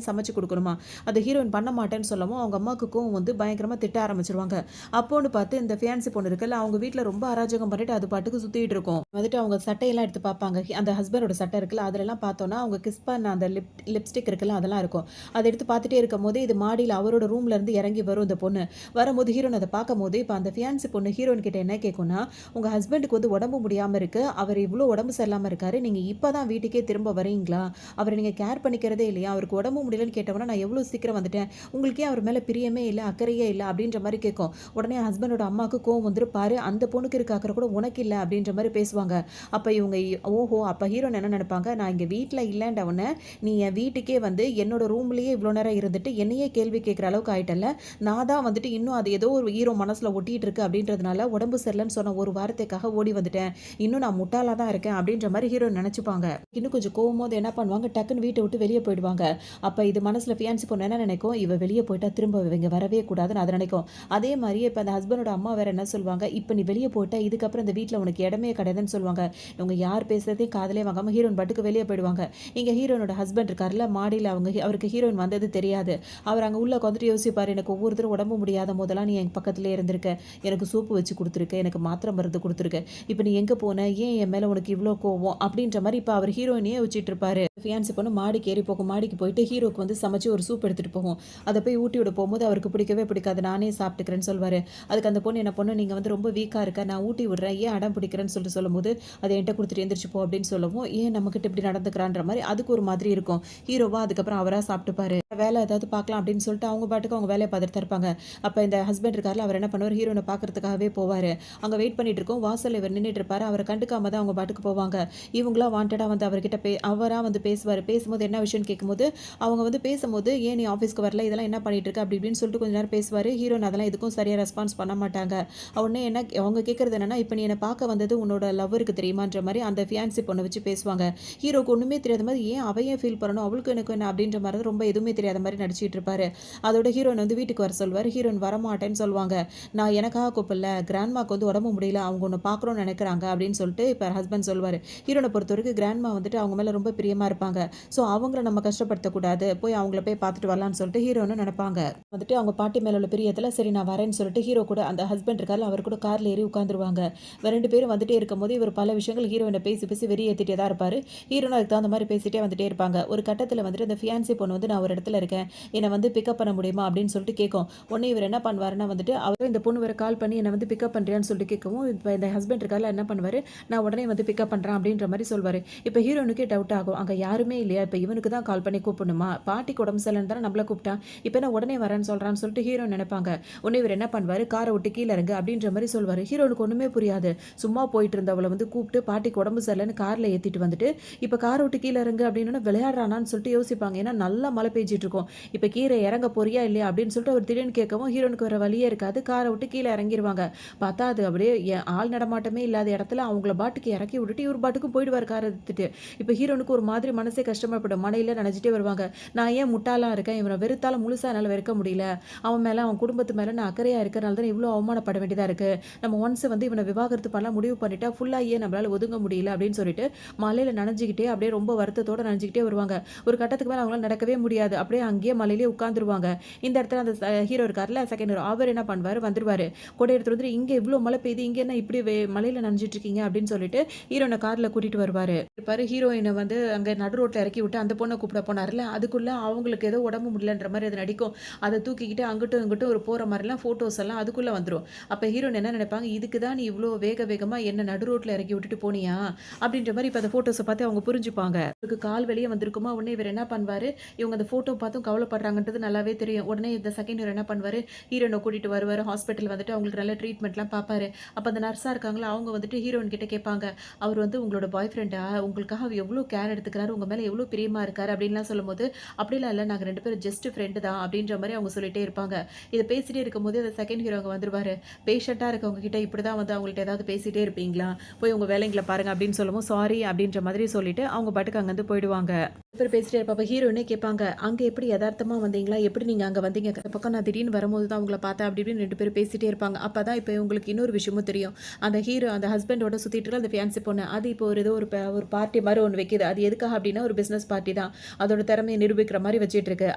சமைச்சு குடுக்கணுமா. அத ஹீரோயின் பண்ண மாட்டேன்னு சொல்லவும், அவங்க அம்மாக்கு கோவம் வந்து பயங்கரமா திட்ட ஆரம்பிச்சுருவாங்க. அப்போன்னு பார்த்து இந்த ஃபியான்சி பொண்ணு இருக்குல்ல, அவங்க வீட்ல ரொம்ப அராஜகம் பண்ணிட்டு அது பாட்டுக்கு சுத்திட்டு இருக்கும். வந்துட்டு அவங்க சட்டையெல்லாம் எடுத்து பார்ப்பாங்க. அந்த ஹஸ்பண்டோட சட்டை இருக்குல்ல, அதுலலாம் பார்த்தோம்னா, அவங்க கிஸ் பண்ண அந்த லிப்ஸ்டிக் இருக்குல்ல, அதெல்லாம் இருக்கும். அத எடுத்து பார்த்துட்டே இருக்கும்போதே, இது மாடியில அவரோட ரூம்ல இருந்து இறங்கி வரும் இந்த பொண்ணு. வரும்போது ஹீரோயின் அத பார்க்கும்போது, இப்ப அந்த ஃபியான்சி பொண்ணு ஹீரோயின் கிட்ட என்ன கேட்கும்னா, உங்க ஹஸ்பண்டுக்கு வந்து உடம்பு முடியாம இருக்கு. அவர் இவ்ளோ உடம்பு சரியில்லாம இருக்காரு. நீங்க இப்ப தான் வீட்டுக்கே திரும்ப வரீங்களா? அவர நீங்க கேர் பண்ணிக்கிறதே இல்லையா? அவருக்கு உடம்பு முடியலன்னு கேட்டவொன்னே, நான் எவ்ளோ சீக்கிரம் வந்துட்டேன். உங்களுக்கு ஏன் அவர் மேல பிரியமே இல்ல, அக்கறையே இல்ல அப்படின்ற மாரி கேட்கும். உடனே ஹஸ்பண்டோட அம்மாக்கு கோவம் வந்துரும். பாரு அந்த பொண்ணுக்கு இருக்க அக்கறை கூட உனக்கு இல்ல அப்படின்ற மாரி பேசுவாங்க. அப்ப இவங்க ஓஹோ! அப்ப ஹீரோயின் என்ன நெனைப்பாங்க, நான் இங்க வீட்ல இல்லன்றவொன்னே, நீ என் வீட்டுக்கே வந்து என்னோட ரூம்லயே இவ்ளோ நேரம் இருந்துட்டு என்னையே கேள்வி கேட்கிற அளவுக்கு ஆயிட்டல்ல. நான் தான் வந்துட்டு இன்னும் அது ஏதோ ஒரு ஹீரோ மனசுல ஒட்டிட்டு இருக்கு அப்படின்றதுனால உடம்பு சரியில்லன்னு சொன்ன ஒரு வார்த்தைக்காக ஓடி வந்துட்டேன். இன்னும் நான் முட்டாளா தான் இருக்கேன் அப்படின்ற மாரி ஹீரோயின் நெனச்சுப்பாங்க. இன்னும் கொஞ்சம் கோவம்போது என்ன பண்ணுவாங்க, டக்குன்னு வீட்ட விட்டு வெளிய போயிடுவாங்க. அப்ப இது மனசுல ஃபியான்சி பொண்ணு என்ன நெனைக்கும், இவ வெளிய போயிட்டா திரும்ப இவங்க வரவே கூடாதுன்னு அது நெனைக்கும். அதே மாரியே இப்ப அந்த ஹஸ்பண்டோட அம்மா வேற என்ன சொல்வாங்க, இப்ப நீ வெளிய போயிட்டா இதுக்கப்புறம் இந்த வீட்ல உனக்கு இடமே கிடையாதுன்னு சொல்லுவாங்க. இவங்க யார் பேசுறதையும் காதுலயே வாங்காம ஹீரோயின் பாட்டுக்கு வெளிய போயிடுவாங்க. இங்க ஹீரோயினோட ஹஸ்பண்ட் இருக்கார்ல, மாடியில அவருக்கு ஹீரோயின் வந்தது தெரியாது. அவர் அங்க உள்ள உட்காந்துட்டு யோசிப்பாரு, எனக்கு ஒவ்வொரு தடவ உடம்பு முடியாத போதெல்லாம் நீ என் பக்கத்திலேயே இருந்திருக்க. எனக்கு சூப்பு வச்சு குடுத்துருக்க. எனக்கு மாத்திரை மருந்து குடுத்துருக்க. இப்ப நீ எங்க போன? ஏன் என் மேல உனக்கு இவ்ளோ கோவம்? அப்படின்ற மாரி இப்ப அவர் ஹீரோயினையே வச்சிட்டு இருப்பாரு. ஃபியான்சி பொண்ணு மாடிக்கு ஏறி போகும். மாடிக்கு போயிட்டு ஹீரோக்கு வந்து சமைச்சு ஒரு சூப் எடுத்துட்டு போகும். அத போய் ஊட்டி விட போகும்போது அவருக்கு பிடிக்கவே பிடிக்காது. நானே சாப்பிட்டுக்கிறேன்னு சொல்வாரு. அதுக்கு அந்த பொண்ணு என்ன பண்ணும், நீங்க வந்து ரொம்ப வீக்கா இருக்க. நான் ஊட்டி விடுறேன். ஏன் அடம் பிடிக்கிறேன்னு சொல்லிட்டு சொல்லும்போது, அத என்ட்ட குடுத்துட்டு எந்திரிச்சு போ அப்படின்னு சொல்லவும், ஏன் நம்மகிட்ட இப்படி நடந்துக்கிறான்ற மாரி அதுக்கு ஒரு மாதிரி இருக்கும். ஹீரோவா அதுக்கப்புறம் அவரா சாப்பிட்டுப்பாரு. வேலை ஏதாவது பார்க்கலாம் அப்படின்னு சொல்லிட்டு அவங்க பாட்டுக்கு அவங்க வேலைய பார்த்துட்டு தான் இருப்பாங்க. அப்ப இந்த ஹஸ்பண்ட் இருக்கார்ல, அவர் என்ன பண்ணுவாரு, ஹீரோயின பார்க்கறதுக்காகவே போவாரு. அங்க வெயிட் பண்ணிட்டு இருக்கோம். வாசல்ல இவர் நின்னுட்டு இருப்பாரு. அவர கண்டுக்காம தான் அவங்க பாட்டுக்கு போவாங்க. இவங்களா வாண்டடா வந்து அவர்கிட்ட அவரா வந்து பேசுவாரு. பேசும்போது என்ன விஷயம்னு கேட்கும்போது, அவங்க வந்து பேசும்போது, "ஏன் நீ ஆஃபீஸ்க்கு வரல? இதெல்லாம் என்ன பண்ணிட்டு இருக்க?" அப்படி இப்படின்னு சொல்லிட்டு கொஞ்ச நேரம் பேசுவாரு. ஹீரோயின் அதெல்லாம் எதுக்கும் சரியா ரெஸ்பான்ஸ் பண்ண மாட்டாங்க. உடனே அவங்க கேட்கறது என்னன்னா, "இப்ப நீ என்ன பார்க்க வந்தது உன்னோட லவ்வருக்கு தெரியுமான்ற?" மாரி அந்த ஃபியான்சி பொண்ண வச்சு பேசுவாங்க. ஹீரோக்கு ஒண்ணுமே தெரியாத மாரி, ஏன் அவ ஏன் ஃபீல் பண்ணணும்? அவளுக்கும் எனக்கும் என்ன அப்படின்ற மாரி ரொம்ப எதுவுமே தெரியாத மாரி நடிச்சிட்டு இருப்பாரு. அதோட ஹீரோயின் வந்து வீட்டுக்கு வர சொல்வாரு. ஹீரோயின் வரமாட்டேன்னு சொல்லுவாங்க. "நான் எனக்காக கூப்பிடல. கிராண்ட்மாக்கு வந்து உடம்பு முடியல. அவங்க உன்ன பார்க்கணும்னு நெனைக்கிறாங்க." அப்படின்னு சொல்லிட்டு இப்ப ஹஸ்பண்ட் சொல்வாரு. ஹீரோயின பொறுத்தவரைக்கும் கிராண்ட்மா வந்துட்டு அவங்க மேல ரொம்ப பிரியமா இருப்பாங்க. ஸோ அவங்கள நம்ம கஷ்டப்படுத்தக்கூடாது. அவங்கள போய் பார்த்துட்டு வரலான்னு சொல்லிட்டு ஹீரோயினும் நெனைப்பாங்க. வந்துட்டு அவங்க பாட்டி மேல உள்ள பிரியத்துல, சரி நான் வரேன்னு சொல்லிட்டு ஹீரோ கூட அந்த ஹஸ்பண்ட் இருக்கார்ல, அவர் கூட கார்ல ஏறி உட்காந்துருவாங்க. 2 பேரும் வந்துட்டே இருக்கும்போது இவர் பல விஷயங்கள் ஹீரோயின பேசி பேசி வெறியேத்திட்டே தான் இருப்பாரு. ஹீரோனும் அதுக்கு தகுந்த மாரி பேசிட்டே வந்துட்டே இருப்பாங்க. ஒரு கட்டத்துல வந்துட்டு அந்த ஃபியான்சி பொண்ணு வந்து, நான் ஒரு இடத்துல இருக்கேன். என்ன வந்து பிக்கப் பண்ண முடியுமா? அப்படின்னு சொல்லிட்டு கேட்கும். உடனே இவர் என்ன பண்ணுவாருன்னா வந்துட்டு, அவரும் இந்த பொண்ணு வேற கால் பண்ணி என்ன வந்து பிக்கப் பண்றியான்னு சொல்லிட்டு கேட்கவும், இப்ப இந்த ஹஸ்பண்ட் இருக்கார்ல என்ன பண்ணுவாரு, நான் உடனே வந்து பிக்கப் பண்றேன் அப்படின்ற மாரி சொல்வாரு. இப்ப ஹீரோனுக்கே டவுட் ஆகும். அங்க யாருமே இல்லையா? இப்ப இவனுக்கு தான் கால் பண்ணி கூப்பிடணுமா? பாட்டிக்கு உடம்பு சரியில்லன்னு தானே நம்மள கூப்பிட்டான். இப்ப என்ன உடனே வரேன்னு சொல்றான்னு சொல்லிட்டு ஹீரோ நெனைப்பாங்க. உடனே இவரு என்ன பண்ணுவாரு, "கார விட்டு கீழ இறங்கு" அப்படின்ற மாரி சொல்வாரு. ஹீரோனுக்கு ஒண்ணுமே புரியாது. சும்மா போயிட்டு இருந்தவள வந்து கூப்பிட்டு பாட்டிக்கு உடம்பு சரியில்லன்னு கார்ல ஏத்திட்டு வந்துட்டு, இப்ப கார விட்டு கீழ இறங்கு அப்படின்னோனே விளையாடுறானான்னு சொல்லிட்டு யோசிப்பாங்க. ஏன்னா நல்லா மழை பெய்ஞ்சிட்டு இருக்கும். இப்ப கீழ இறங்க போறியா இல்லையா அப்படின்னு சொல்லிட்டு அவர் திடீர்னு கேட்கவும் ஹீரோனுக்கு வேற வழியே இருக்காது. கார விட்டு கீழ இறங்கிருவாங்க. பார்த்தா அது அப்படியே ஆள் நடமாட்டமே இல்லாத இடத்துல அவங்கள பாட்டுக்கு இறக்கி விட்டுட்டு இவர் பாட்டுக்கு போயிடுவாரு கார எடுத்துட்டு. இப்ப ஹீரோனுக்கு ஒரு மாதிரி மனசே கஷ்டமா போயிடும். மழையில நனைஞ்சுட்டே வருவாங்க. நான் ஏன் முட்டாளா இருக்கேன்? இவன வெறுத்தாலும் முழுசா என்னால வெறுக்க முடியல. அவன் மேல, அவன் குடும்பத்து மேல நான் அக்கறையா இருக்கறனால தான் இவ்ளோ அவமானப்பட வேண்டியதா இருக்கு. நம்ம ஒன்ஸ் வந்து இவன விவாகரத்து பண்ணலாம் முடிவு பண்ணிட்டா, ஃபுல்லா ஏன் நம்மளால ஒதுங்க முடியல அப்படின்னு சொல்லிட்டு, மழையில நனைஞ்சுக்கிட்டே அப்படியே ரொம்ப வருத்தத்தோட நனைஞ்சுக்கிட்டே வருவாங்க. ஒரு கட்டத்துக்கு மேல அவங்களால நடக்கவே முடியாது. அப்படியே அங்கேயே மழையிலேயே உட்கார்ந்துருவாங்க. இந்த இடத்துல அந்த ஹீரோ இருக்கார்ல, செகண்ட் ஹீரோ. அவர் என்ன பண்ணுவாரு, வந்துருவாரு. கொடைய எடுத்துட்டு வந்துட்டு, "இங்க இவ்ளோ மழை பெய்யுது. இங்க என்ன இப்படி மழையில நனைஞ்சுட்டு இருக்கீங்க?" அப்படின்னு சொல்லிட்டு ஹீரோயின கார்ல கூட்டிட்டு வருவாரு. இருப்பாரு. ஹீரோயின வந்து அங்க நடு ரோட்ல இறக்கி விட்டு அந்த பொண்ண கூப்பிட போனார்ல, அதுக்குள்ள அவங்களுக்கு ஏதோ உடம்பு முடியலன்ற மாரி அது நடிக்கும். அத தூக்கிக்கிட்டு அங்கிட்டும், இங்கிட்டும் ஒரு போற மாரிலாம் ஃபோட்டோஸ் எல்லாம் அதுக்குள்ள வந்துரும். அப்ப ஹீரோயின் என்ன நினைப்பாங்க, "இதுக்கு தான் நீ இவ்ளோ வேகமா என்ன நடு ரோட்ல இறக்கி விட்டுட்டு போனியா?" அப்படின்ற மாரி இப்ப அந்த ஃபோட்டோஸ பார்த்து அவங்க புரிஞ்சுப்பாங்க. அவருக்கு கால் வெளிய வந்திருக்குமா, உடனே இவரு என்ன பண்ணுவாரு, இவங்க அந்த ஃபோட்டோ பார்த்தும் கவலைப்படுறாங்கன்றது நல்லாவே தெரியும். உடனே இந்த செகண்ட் ஹீரோ என்ன பண்ணுவாரு, ஹீரோயின கூட்டிட்டு வருவாரு. ஹாஸ்பிட்டல் வந்துட்டு அவங்களுக்கு நல்ல ட்ரீட்மெண்ட்லாம் பார்ப்பாரு. அப்ப அந்த நர்ஸா இருக்காங்கல்ல, அவங்க வந்துட்டு ஹீரோயின் கிட்ட கேட்பாங்க, "அவர் வந்து உங்களோட பாய் ஃப்ரெண்டா? உங்களுக்காக அவர் எவ்ளோ கேர் எடுத்துக்கிறாரு? உங்க மேல எவ்ளோ பிரியமா இருக்காரு?" அப்படின்லாம் சொல்லும்போது, "அப்படிலாம் இல்ல. நாங்க 2 பேரும் ஜஸ்ட் ஃப்ரெண்டு தான்." அப்படின்ற மாரி அவங்க சொல்லிட்டே இருப்பாங்க. இத பேசிட்டே இருக்கும்போது அந்த செகண்ட் ஹீரோ அங்க வந்துருவாரு. பேஷண்ட்டா இருக்கவங்க கிட்ட இப்படிதான் வந்து அவங்கள்ட்ட ஏதாவது பேசிட்டே இருப்பீங்களா? போய் உங்க வேலைங்கள பாருங்க அப்படின்னு சொல்லவும், சாரி அப்படின்ற மாதிரி சொல்லிட்டு அவங்க பாட்டுக்கு அங்கருந்து போயிடுவாங்க. பேர் பேசிட்டே இருப்பா. அப்ப ஹீரோயினே கேட்பாங்க, "அங்க எப்படி எதார்த்தமா வந்தீங்களா? எப்படி நீங்க அங்க வந்தீங்க? இந்த பக்கம் நான் திடீர்னு வரும்போது தான் உங்கள பார்த்தேன்." அப்படி இப்படின்னு 2 பேரும் பேசிட்டே இருப்பாங்க. அப்பதான் இப்ப உங்களுக்கு இன்னொரு விஷயமும் தெரியும். அந்த ஹீரோ அந்த ஹஸ்பண்டோட சுத்திட்டு இருக்க அந்த ஃபியான்சி பொண்ணு, அது இப்போ ஒரு ஏதோ ஒரு பார்ட்டி மாரி ஒண்ணு வைக்குது. அது எதுக்காக அப்படின்னா ஒரு பிசினஸ் பார்ட்டி தான். அதோட திறமைய நிரூபிக்கிற மாரி வச்சுட்டு இருக்கு.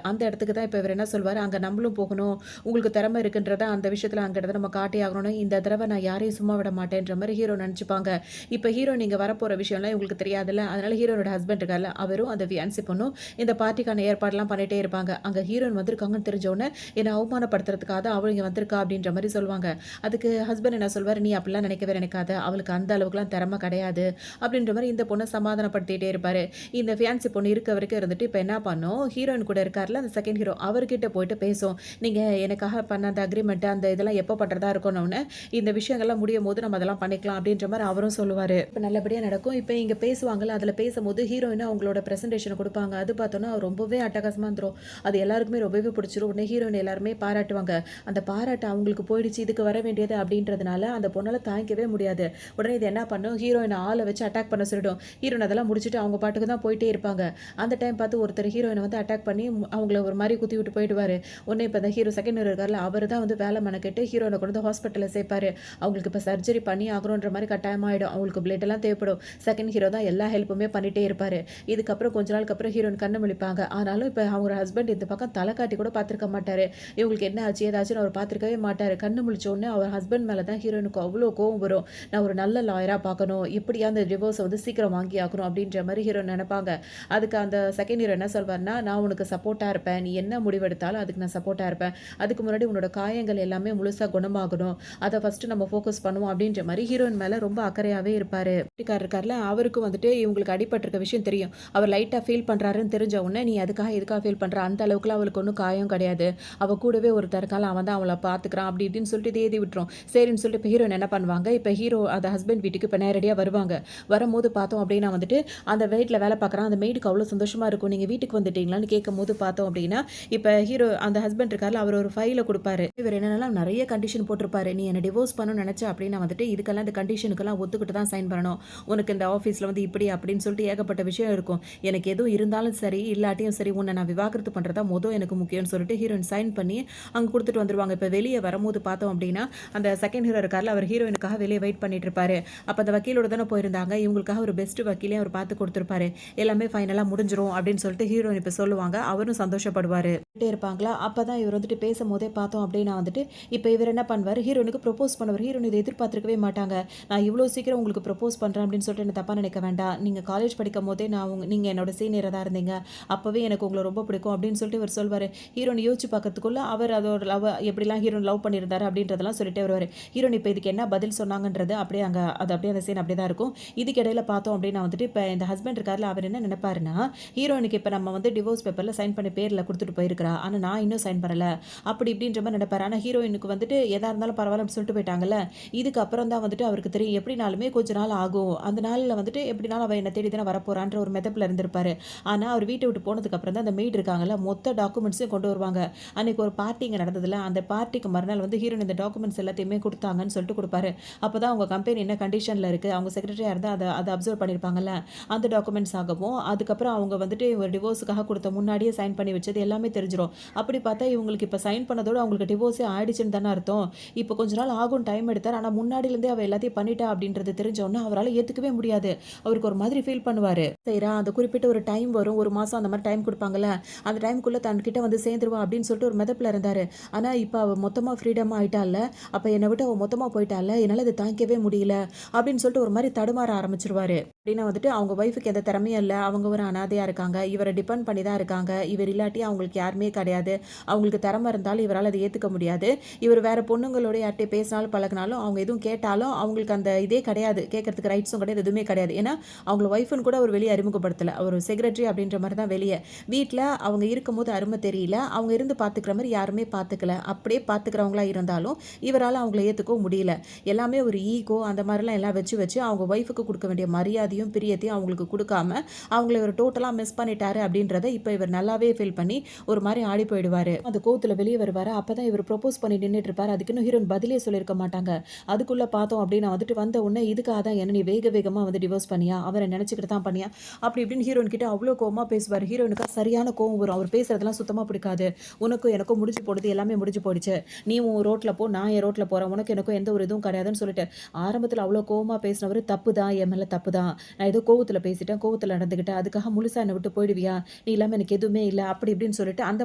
அந்த இடத்துக்கு தான் இப்ப இவரு என்ன சொல்வாரு, "அங்க நம்மளும் போகணும். உங்களுக்கு திறமை இருக்குன்றத அந்த விஷயத்துல அங்க இடத்துல நம்ம காட்டியே ஆகணும்னு இந்த தடவ நான் யாரையும் சும்மா விட மாட்டேன்ற மாரி ஹீரோ நெனச்சுப்பாங்க. இப்ப ஹீரோ நீங்க வரப்போற விஷயம்லாம் இவங்களுக்கு தெரியாதுல்ல. அதனால ஹீரோனோட ஹஸ்பண்ட் இருக்கார்ல, அவரும் அந்த ஃபியான்சி பொண்ணும் இந்த பார்ட்டிக்கான ஏற்பாடுலாம் பண்ணிட்டே இருப்பாங்க. அங்க ஹீரோயின் வந்திருக்காங்கன்னு தெரிஞ்ச உடனே என்ன அவமானப்படுத்துறதுக்காக அவ இங்க வந்திருக்கா அப்படின்ற மாரி சொல்லுவாங்க. அதுக்கு ஹஸ்பண்ட் என்ன சொல்வாரு, "நீ அப்படிலாம் நினைக்கவே நினைக்காத. அவளுக்கு அந்த அளவுக்குலாம் திறமை கிடையாது." அப்படின்ற மாரி இந்த பொண்ண சமாதானப்படுத்திட்டே இருப்பாரு. இந்த ஃபியான்சி பொண்ணு இருக்க வரைக்கும் இருந்துட்டு இப்ப என்ன பண்ணும், ஹீரோயின் கூட இருக்கார்ல அந்த செகண்ட் ஹீரோ, அவர்கிட்ட போயிட்டு பேசும். "நீங்க எனக்காக பண்ண அந்த அக்ரீமெண்ட் அந்த இதெல்லாம் எப்போ பண்றதா இருக்கும்னோனே, இந்த விஷயங்கள்லாம் முடியும்போது நம்ம அதெல்லாம் பண்ணிக்கலாம்." அப்படின்ற மாரி அவரும் சொல்லுவாரு. இப்ப நல்லபடியா நடக்கும். இப்ப இங்க பேசுவாங்கல்ல, அதுல பேசும்போது ஹீரோயின் அவங்களோட பிரசன்டேஷன குடுப்பாங்க. அது பார்த்தோன்னா ரொம்பவே அட்டகாசமா இருந்துரும். அது எல்லாருக்குமே ரொம்பவே பிடிச்சிரும். உடனே ஹீரோயின் எல்லாருமே பாராட்டுவாங்க. அந்த பாராட்டு அவங்களுக்கு போயிடுச்சு, இதுக்கு வர வேண்டியது அப்படின்றதுனால அந்த பொண்ணால தாங்கிக்கவே முடியாது. உடனே இது என்ன பண்ணும், ஹீரோயின ஆள வச்சு அட்டாக் பண்ண சொல்லிடும். ஹீரோயின் அதெல்லாம் முடிச்சுட்டு அவங்க பாட்டுக்கு தான் போயிட்டே இருப்பாங்க. அந்த டைம் பார்த்து ஒருத்தர் ஹீரோயின வந்து அட்டாக் பண்ணி அவங்கள ஒரு மாரி குத்தி விட்டு போயிடுவாரு. உடனே இப்ப இந்த ஹீரோ செகண்ட் ஹீரோ இருக்கார்ல, அவரு தான் வந்து வேல மெனக்கெட்டு ஹீரோயின கொண்டு வந்து ஹாஸ்பிட்டல்ல சேர்ப்பாரு. அவங்களுக்கு இப்ப சர்ஜரி பண்ணி ஆகணுன்ற மாரி கட்டாயமாயிடும். அவங்களுக்கு பிளட் எல்லாம் தேவைப்படும். செகண்ட் ஹீரோ தான் எல்லா ஹெல்ப்புமே பண்ணிட்டே இருப்பாரு. இதுக்கப்புறம் கொஞ்ச நாளுக்கு அப்புறம் ஹீரோயின் கண்ணு முழிப்பாங்க. ஆனாலும் இப்ப அவங்க ஹஸ்பண்ட் இந்த பக்கம் தல காட்டி கூட பார்த்திருக்க மாட்டாரு. இவங்களுக்கு என்ன ஆச்சு, ஏதாச்சுன்னு அவர் பார்த்திருக்கவே மாட்டாரு. கண்ணு முழிச்ச உடனே அவர் ஹஸ்பண்ட் மேல தான் ஹீரோயினுக்கு அவ்ளோ கோவம் வரும். நான் ஒரு நல்ல லாயரா பார்க்கணும். எப்படியா அந்த டிவோர்ஸ வந்து சீக்கிரம் வாங்கி ஆகணும் அப்படின்ற மாரி ஹீரோ நெனைப்பாங்க. அதுக்கு அந்த செகண்ட் ஹீரோ என்ன சொல்வாருன்னா, "நான் உனக்கு சப்போர்ட்டா இருப்பேன். நீ என்ன முடிவெடுத்தாலும் அதுக்கு நான் சப்போர்ட்டா இருப்பேன். அதுக்கு முன்னாடி உன்னோட காயங்கள் எல்லாமே முழுசா குணமாகணும். அத ஃபர்ஸ்ட்டு நம்ம ஃபோக்கஸ் பண்ணுவோம்." அப்படின்ற மாரி ஹீரோயின் மேல ரொம்ப அக்கறையாவே இருப்பாரு. வீட்டுக்காரர் இருக்கார்ல, அவருக்கும் வந்துட்டு இவங்களுக்கு அடிபட்டிருக்க விஷயம் தெரியும். அவர் லைட்டா ஃபீல் பண்றாருன்னு தெரிஞ்ச உடனே, "நீ அதுக்காக இதுக்காக ஃபீல் பண்ற? அந்த அளவுக்குலாம் அவளுக்கு ஒண்ணும் காயம் கிடையாது. அவ கூடவே ஒருத்தன் இருக்கான்ல, அவன் தான் அவள பார்த்துக்கிறான்." அப்படி இப்படின்னு சொல்லிட்டு இத ஏத்தி விட்டுரும். சரின்னு சொல்லிட்டு இப்ப ஹீரோயின் என்ன பண்ணுவாங்க, இப்ப ஹீரோ அந்த ஹஸ்பண்ட் வீட்டுக்கு இப்ப நேரடியா வருவாங்க. வரும்போது பார்த்தோம் அப்படின்னா வந்துட்டு, அந்த வீட்ல வேலை பார்க்குறான். அந்த மெய்டுக்கு அவ்ளோ சந்தோஷமா இருக்கும். "நீங்க வீட்டுக்கு வந்துட்டீங்களான்னு?" கேட்கும்போது பார்த்தோம் அப்படின்னா, இப்ப ஹீரோ அந்த ஹஸ்பண்ட் இருக்கார்ல, அவர் ஒரு ஃபைல குடுப்பாரு. இவரு என்னன்னா நெறைய கண்டிஷன் போட்டிருப்பாரு. "நீ என்ன டிவோர்ஸ் பண்ணணும்னு நெனச்ச அப்படின்னா வந்துட்டு, இதுக்கெல்லாம் இந்த கண்டிஷனுக்கெல்லாம் ஒத்துக்கிட்டு தான் சைன் பண்ணணும். உனக்கு இந்த ஆஃபீஸ்ல வந்து இப்படி அப்படின்னு சொல்லிட்டு ஏகப்பட்ட விஷயம் இருக்கும். எனக்கு எதுவும் இருந்தாலும் சரி, இல்லாட்டியும் சரி, உன்ன நான் விவாகரத்து பண்றதா எனக்கு முக்கியம்னு சொல்லிட்டு ஹீரோயின் சைன் பண்ணி அங்க குடுத்துட்டு வந்துருவாங்க. இப்ப வெளிய வரும்போது பார்த்தோம் அப்படின்னா, அந்த செகண்ட் ஹீரோ இருக்கார்ல, அவர் ஹீரோயினுக்காக வெளிய வெயிட் பண்ணிட்டு இருப்பாரு. அப்ப அந்த வக்கீலோட தானே போயிருந்தாங்க. இவங்களுக்காக ஒரு பெஸ்ட் வக்கீலையும் அவர் பார்த்து குடுத்துருப்பாரு. எல்லாமே ஃபைனலா முடிஞ்சிரும் அப்படின்னு சொல்லிட்டு ஹீரோயின் இப்ப சொல்லுவாங்க. அவரும் சந்தோஷப்படுவாரு. இருப்பாங்களா, அப்பதான் இவர் வந்துட்டு பேசும்போதே பார்த்தோம் அப்படின்னா வந்துட்டு, இப்ப இவர் என்ன பண்ணுவாரு, ஹீரோயினுக்கு ப்ரொபோஸ் பண்ணுவாரு. ஹீரோயின் இத எதிர்பார்த்திருக்கவே மாட்டாங்க. "நான் இவ்ளோ சீக்கிரம் உங்களுக்கு ப்ரொபோஸ் பண்றேன் அப்படின்னு சொல்லிட்டு என்ன தப்பா நினைக்க வேண்டாம். நீங்க காலேஜ் படிக்கும்போதே நான் நீங்க என்னோட சீனியர் சீனியராக தான் இருந்தீங்க, அப்போவே எனக்கு உங்களை ரொம்ப பிடிக்கும் அப்படின்னு சொல்லிட்டு இவர் சொல்வார். ஹீரோயின் யோசிச்சு பார்க்கறதுக்குள்ள அவர் அதோட லவ் எப்படிலாம் ஹீரோயின் லவ் பண்ணியிருந்தாரு அப்படின்றதெல்லாம் சொல்லிட்டே வருவார். ஹீரோயின் இப்போ இதுக்கு என்ன பதில் சொன்னாங்கன்றது அப்படியே அங்கே அது அப்படியே அந்த சீன் அப்படியே தான் இருக்கும். இதுக்கு இடையில பார்த்தோம் அப்படின்னா வந்துட்டு இப்போ இந்த ஹஸ்பண்ட் இருக்கார்ல, அவர் என்ன நினைப்பாருன்னா, ஹீரோயினுக்கு இப்போ நம்ம வந்து டிவோர்ஸ் பேப்பரில் சைன் பண்ணி பேரில் கொடுத்துட்டு போயிருக்கிறா, ஆனால் நான் இன்னும் சைன் பண்ணல அப்படி இப்படின்ற மாதிரி நினைப்பாரு. ஆனால் ஹீரோயினுக்கு வந்துட்டு எதா இருந்தாலும் பரவாயில்லன்னு சொல்லிட்டு போயிட்டாங்கல்ல. இதுக்கு அப்புறம் தான் வந்துட்டு அவருக்கு தெரியும் எப்படினாலுமே கொஞ்ச நாள் ஆகும், அந்த நாளில் வந்துட்டு எப்படினாலும் அவள் என்ன தேடி தானே வரப்போறான்ற ஒரு மெதப்பில் இருந்திருப்பாரு. ஆனால் அவர் வீட்டை விட்டு போனதுக்கு அப்புறம் தான் அந்த மெய்டு இருக்காங்கல்ல, மொத்த டாக்குமெண்ட்ஸையும் கொண்டு வருவாங்க. அன்னைக்கு ஒரு பார்ட்டி இங்கே நடந்ததில்ல, அந்த பார்ட்டிக்கு மறுநாள் வந்து ஹீரோயின் இந்த டாக்குமெண்ட்ஸ் எல்லாத்தையுமே கொடுத்தாங்கன்னு சொல்லிட்டு கொடுப்பாரு. அப்போ தான் அவங்க கம்பெனி என்ன கண்டிஷனில் இருக்குது, அவங்க செக்ரட்டரியாக இருந்தால் அதை அப்சர்வ் பண்ணியிருப்பாங்கல்ல, அந்த டாக்குமெண்ட்ஸ் ஆகவும் அதுக்கப்புறம் அவங்க வந்துட்டு ஒரு டிவோர்ஸுக்காக கொடுத்த முன்னாடியே சைன் பண்ணி வச்சது எல்லாமே தெரிஞ்சிடும். அப்படி பார்த்தா இவங்களுக்கு இப்போ சைன் பண்ணதோட அவங்களுக்கு டிவோர்ஸே ஆயிடுச்சுன்னு தானே அர்த்தம். இப்போ கொஞ்ச நாள் ஆகும் டைம் எடுத்தார், ஆனால் முன்னாடியிலேருந்தே அவள் எல்லாத்தையும் பண்ணிட்டா அப்படின்றது தெரிஞ்சோன்னா அவரால் ஏற்றுக்கவே முடியாது. அவருக்கு ஒரு மாதிரி ஃபீல் பண்ணுவார். சரிடா, அந்த குறிப்பிட்ட ஒரு டைம் வரும், ஒரு மாதம் அந்த மாதிரி டைம் கொடுப்பாங்கல்ல, அந்த டைமுக்குள்ளே தன்கிட்ட வந்து சேர்ந்துருவா அப்படின்னு சொல்லிட்டு ஒரு மெதப்பில் இருந்தார். ஆனால் இப்போ அவள் மொத்தமாக ஃப்ரீடமாக ஆயிட்டால, அப்போ என்னை விட்டு அவள் மொத்தமாக போயிட்டால, என்னால் அதை தாங்கிக்கவே முடியல அப்படின்னு சொல்லிட்டு ஒரு மாதிரி தடுமாற ஆரம்பிச்சிருவாரு. அப்படின்னா வந்துட்டு அவங்க ஒய்ஃபுக்கு எந்த திறமையும் இல்லை, அவங்க ஒரு அனாதையாக இருக்காங்க, இவரை டிபெண்ட் பண்ணி தான் இருக்காங்க, இவர் இல்லாட்டி அவங்களுக்கு யாருமே கிடையாது, அவங்களுக்கு திறமை இருந்தாலும் இவரால் அதை ஏற்றுக்க முடியாது, இவர் வேறு பொண்ணுங்களோட யார்கிட்ட பேசினாலும் பழகினாலும் அவங்க எதுவும் கேட்டாலும் அவங்களுக்கு அந்த இதே கிடையாது, கேட்கறதுக்கு ரைட்ஸும் கிடையாது, எதுவுமே கிடையாது. ஏன்னா அவங்கள ஒய்ஃபுன்னு கூட அவர் வெளியே அறிமுகப்படுத்தலை, அவர் செக்ரட்டரி அப்படின்ற மாதிரி தான் வெளியே. வீட்டில் அவங்க இருக்கும்போது அருமை தெரியல, அவங்க இருந்து பார்த்துக்கிற மாதிரி யாருமே பார்த்துக்கல, அப்படியே பார்த்துக்கிறவங்களா இருந்தாலும் இவரால் அவங்கள ஏற்றுக்கவும் முடியல. எல்லாமே ஒரு ஈகோ அந்த மாதிரிலாம் எல்லாம் வச்சு வச்சு அவங்க ஒய்ஃபுக்கு கொடுக்க வேண்டிய மரியாதையும் பிரியத்தையும் அவங்களுக்கு கொடுக்காம அவங்கள இவர் டோட்டலாக மிஸ் பண்ணிட்டாரு அப்படின்றத இப்போ இவர் நல்லாவே ஃபீல் பண்ணி ஒரு மாதிரி ஆடி போயிடுவார். அந்த கோவத்தில் வெளியே வருவார். அப்போ தான் இவர் ப்ரொப்போஸ் பண்ணி நின்றுட்டு இருப்பார். அதுக்கு இன்னும் ஹீரோயின் பதிலே சொல்லியிருக்க மாட்டாங்க. அதுக்குள்ளே பார்த்தோம் அப்படின்னா வந்துட்டு வந்த உடனே இதுக்காக தான் என்ன நீ வேக வேகமாக வந்து டிவோர்ஸ் பண்ணியா, அவரை நினச்சிக்கிட்டு தான் பண்ணியா அப்படி இப்படின்னு ஹீரோயின் கிட்ட அவ்வளோ கோவமாக பேசுவார். ஹீரோயினுக்கு சரியான கோவம் வரும். அவர் பேசுறதெல்லாம் சுத்தமாக பிடிக்காது. உனக்கும் எனக்கும் முடிஞ்சு போடுது, எல்லாமே முடிஞ்சு போயிடுச்சு, நீ உன் ரோட்டில் போ, நான் என் ரோட்டில் போகிறேன், உனக்கு எனக்கும் எந்த ஒரு இதுவும் கிடையாதுன்னு சொல்லிட்டு ஆரம்பத்தில் அவ்வளோ கோவமாக பேசினவர் தப்பு தான், என் மேலே தப்பு தான், நான் ஏதோ கோவத்தில் பேசிட்டேன், கோவத்தில் நடந்துக்கிட்டேன், அதுக்காக முழுசாக என்னை விட்டு போயிடுவியா, நீ இல்லாமல் எனக்கு எதுவுமே இல்லை அப்படி இப்படின்னு சொல்லிட்டு அந்த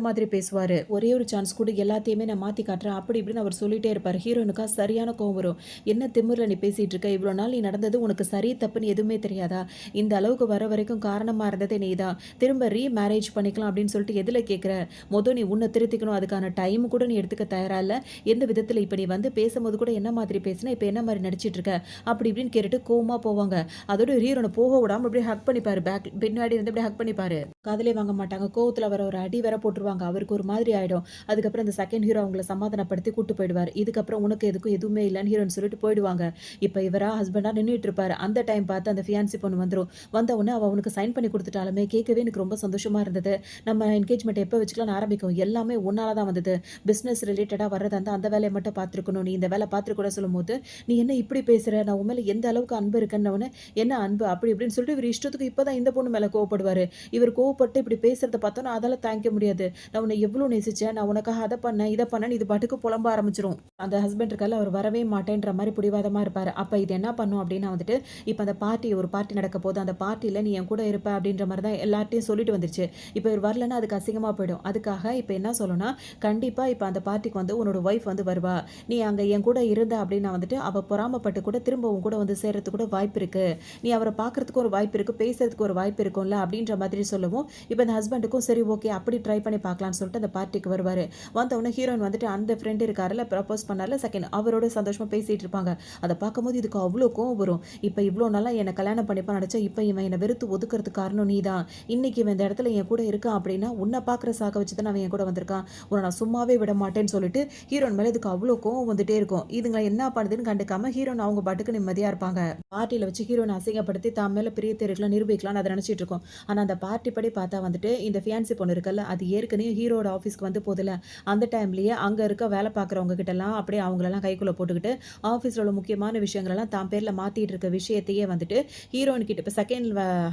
மாதிரி பேசுவார். ஒரே ஒரு சான்ஸ் கூட எல்லாத்தையுமே நான் மாற்றி காட்டுறேன் அப்படி இப்படின்னு அவர் சொல்லிட்டே இருப்பார். ஹீரோனுக்கா சரியான கோவம் வரும். என்ன திமிரில் நீ பேசிகிட்டு இருக்க, இவ்வளோ நாள் நீ நடந்தது உனக்கு சரி தப்புன்னு எதுவுமே தெரியாதா, இந்த அளவுக்கு வர வரைக்கும் காரணமாக இருந்ததே நீ தான், திரும்ப ரீமேரேஜ் பண்ணிக்கலாம் அப்படின்னு சொல்லிட்டு எதில் கேட்குற, மொதல் நீ உன்னை திருத்திக்கணும், அதுக்கான டைம் கூட நீ எடுத்துக்க தயாரா இல்லை, எந்த விதத்தில் இப்போ நீ வந்து பேசும்போது கூட என்ன மாதிரி பேசினா இப்போ என்ன மாதிரி நடிச்சிட்டு இருக்க அப்படி இப்படின்னு கேட்டுட்டு கோவமாக போவாங்க. அதோட ஹீரோனை போக விடாமல் அப்படியே ஹக் பண்ணிப்பாரு, பேக் பின்னாடி இருந்து அப்படியே ஹக் பண்ணிப்பாரு. காதலே வாங்க மாட்டாங்க. கோவத்தில் வர ஒரு அடி வேற போட்டுருவாங்க. அவருக்கு ஒரு மாதிரி ஆயிடும். அதுக்கப்புறம் அந்த செகண்ட் ஹீரோ அவங்கள சமாதானப்படுத்தி கூட்டு போயிடுவார். இதுக்கப்புறம் உனக்கு எதுக்கும் எதுவுமே இல்லைன்னு ஹீரோன்னு சொல்லிட்டு போயிடுவாங்க. இப்போ இவரா ஹஸ்பண்டா நின்றுட்டு இருப்பாரு. அந்த டைம் பார்த்து அந்த ஃபியான்சி பொண்ணு வந்துடும். வந்த உடனே அவனுக்கு சைன் பண்ணி கொடுத்துட்டாலுமே கேட்கவே எனக்கு ரொம்ப சந்தோஷமா இருந்தது. நம்ம என்கேஜ்மெண்ட் எப்போ வச்சுக்கலாம்னு ஆரம்பிக்கும், எல்லாமே ஒன்னால தான் வந்தது, பிஸ்னஸ் ரிலேட்டடாக வர்றது அந்த வேலையை மட்டும் பார்த்துருக்கணும், நீ இந்த வேலை பார்த்துருக்க கூட சொல்லும் போது நீ என்ன இப்படி பேசுற, நான் உன் மேலே எந்த அளவுக்கு அன்பு இருக்குன்னு என்ன அன்பு அப்படி இப்படின்னு சொல்லிட்டு இவர் இஷ்டத்துக்கு இப்போதான் இந்த பொண்ணு மேலே கோவப்படுவார். இவர் கோவப்பட்டு இப்படி பேசுறத பார்த்தோன்னா அதால தாங்கிக்க முடியாது. நான் உன்னை எவ்வளோ நேசிச்சேன், நான் உனக்காக அதை பண்ணேன் இதை பண்ணேன்னு இது பாட்டுக்கு புலம்ப ஆரம்பிச்சிரும். அந்த ஹஸ்பண்ட் இருக்கால, அவர் வரவே மாட்டேன்ற மாதிரி பிடிவாதமாக இருப்பார். அப்போ இது என்ன பண்ணும் அப்படின்னா வந்துட்டு இப்போ அந்த ஒரு பார்ட்டி நடக்க போது அந்த பார்ட்டியில் நீ என் கூட இருப்ப அப்படின்ற மாதிரி தான் எல்லார்ட்டையும் சொல்லிட்டு வந்துருச்சு. இப்போ இவர் வரலன்னா அதுக்கு அசிங்கமாக போயிடும். அதுக்காக இப்போ என்ன சொல்லணும்னா, கண்டிப்பாக இப்போ அந்த பார்ட்டிக்கு வந்து உன்னோட ஒய்ஃப் வந்து வருவா, நீ அங்கே என் கூட இருந்த அப்படின்னா வந்துட்டு அவள் பொறாமப்பட்டு கூட திரும்ப உன் கூட வந்து சேர்றதுக்கு கூட வாய்ப்பு இருக்கு, நீ அவரை பார்க்கறதுக்கு ஒரு வாய்ப்பு இருக்கு, பேசுறதுக்கு ஒரு வாய்ப்பு இருக்கும்ல அப்படின்ற மாதிரி சொல்லவும் இப்போ இந்த ஹஸ்பண்டுக்கும் சரி ஓகே அப்படி ட்ரை பண்ணி பார்க்கலாம்னு சொல்லிட்டு அந்த பார்ட்டிக்கு வருவார். வந்தவொடனே ஹீரோயின் வந்துட்டு அந்த ஃப்ரெண்ட் இருக்காருல, ப்ரப்போஸ் பண்ணார்ல செகண்ட், அவரோட சந்தோஷமாக பேசிகிட்டு இருப்பாங்க. அதை பார்க்கும்போது இதுக்கு அவ்வளோ கோவம் வரும். இப்போ இவ்வளோ நாளா என்னை கல்யாணம் பண்ணிப்பான்னு நினச்சா இப்போ இவன் என்னை வெறுத்து ஒதுக்கிறதுக்கு காரணம் நீ தான், இன்னைக்கு இவன் இந்த இடத்துல என் கூட இருக்கான் அப்படின்னா உன்னை பார்க்குற சாக்க வச்சு தான் அவன் என் கூட வந்திருக்கான், உன்னை நான் சும்மாவே விட மாட்டேன்னு சொல்லிட்டு ஹீரோயின் மேலே இதுக்கு அவ்வளோ கோவம் வந்துட்டே இருக்கும். இதுங்க என்ன பண்ணுதுன்னு கண்டுக்காம ஹீரோயின் அவங்க பாட்டுக்கு நிம்மதியாக இருப்பாங்க. பார்ட்டியில் வச்சு ஹீரோயின் அசிங்கப்படுத்தி தான் மேலே பிரியத்தை இருக்கலாம் நிரூபிக்கலாம்னு அதை நினச்சிட்டு இருக்கோம். ஆனால் அந்த பார்ட்டி படி பார்த்தா வந்துட்டு இந்த ஃபியான்சி பொண்ணு இருக்குல்ல, அது ஏற்கனவே ஹீரோட ஆஃபீஸ்க்கு வந்து போதில்ல, அந்த டைம்லேயே அங்கே இருக்க வேலை பார்க்குறவங்க கிட்டலாம் அப்படியே அவங்களெல்லாம் கைக்குள்ளே போட்டுக்கிட்டு ஆஃபீஸில் உள்ள முக்கியமான விஷயங்களெல்லாம் தான் பேரில் மாற்றிட்டு இருக்க விஷயத்தையே வந்துட்டு ஹீரோயின் கிட்ட இப்போ செகண்ட்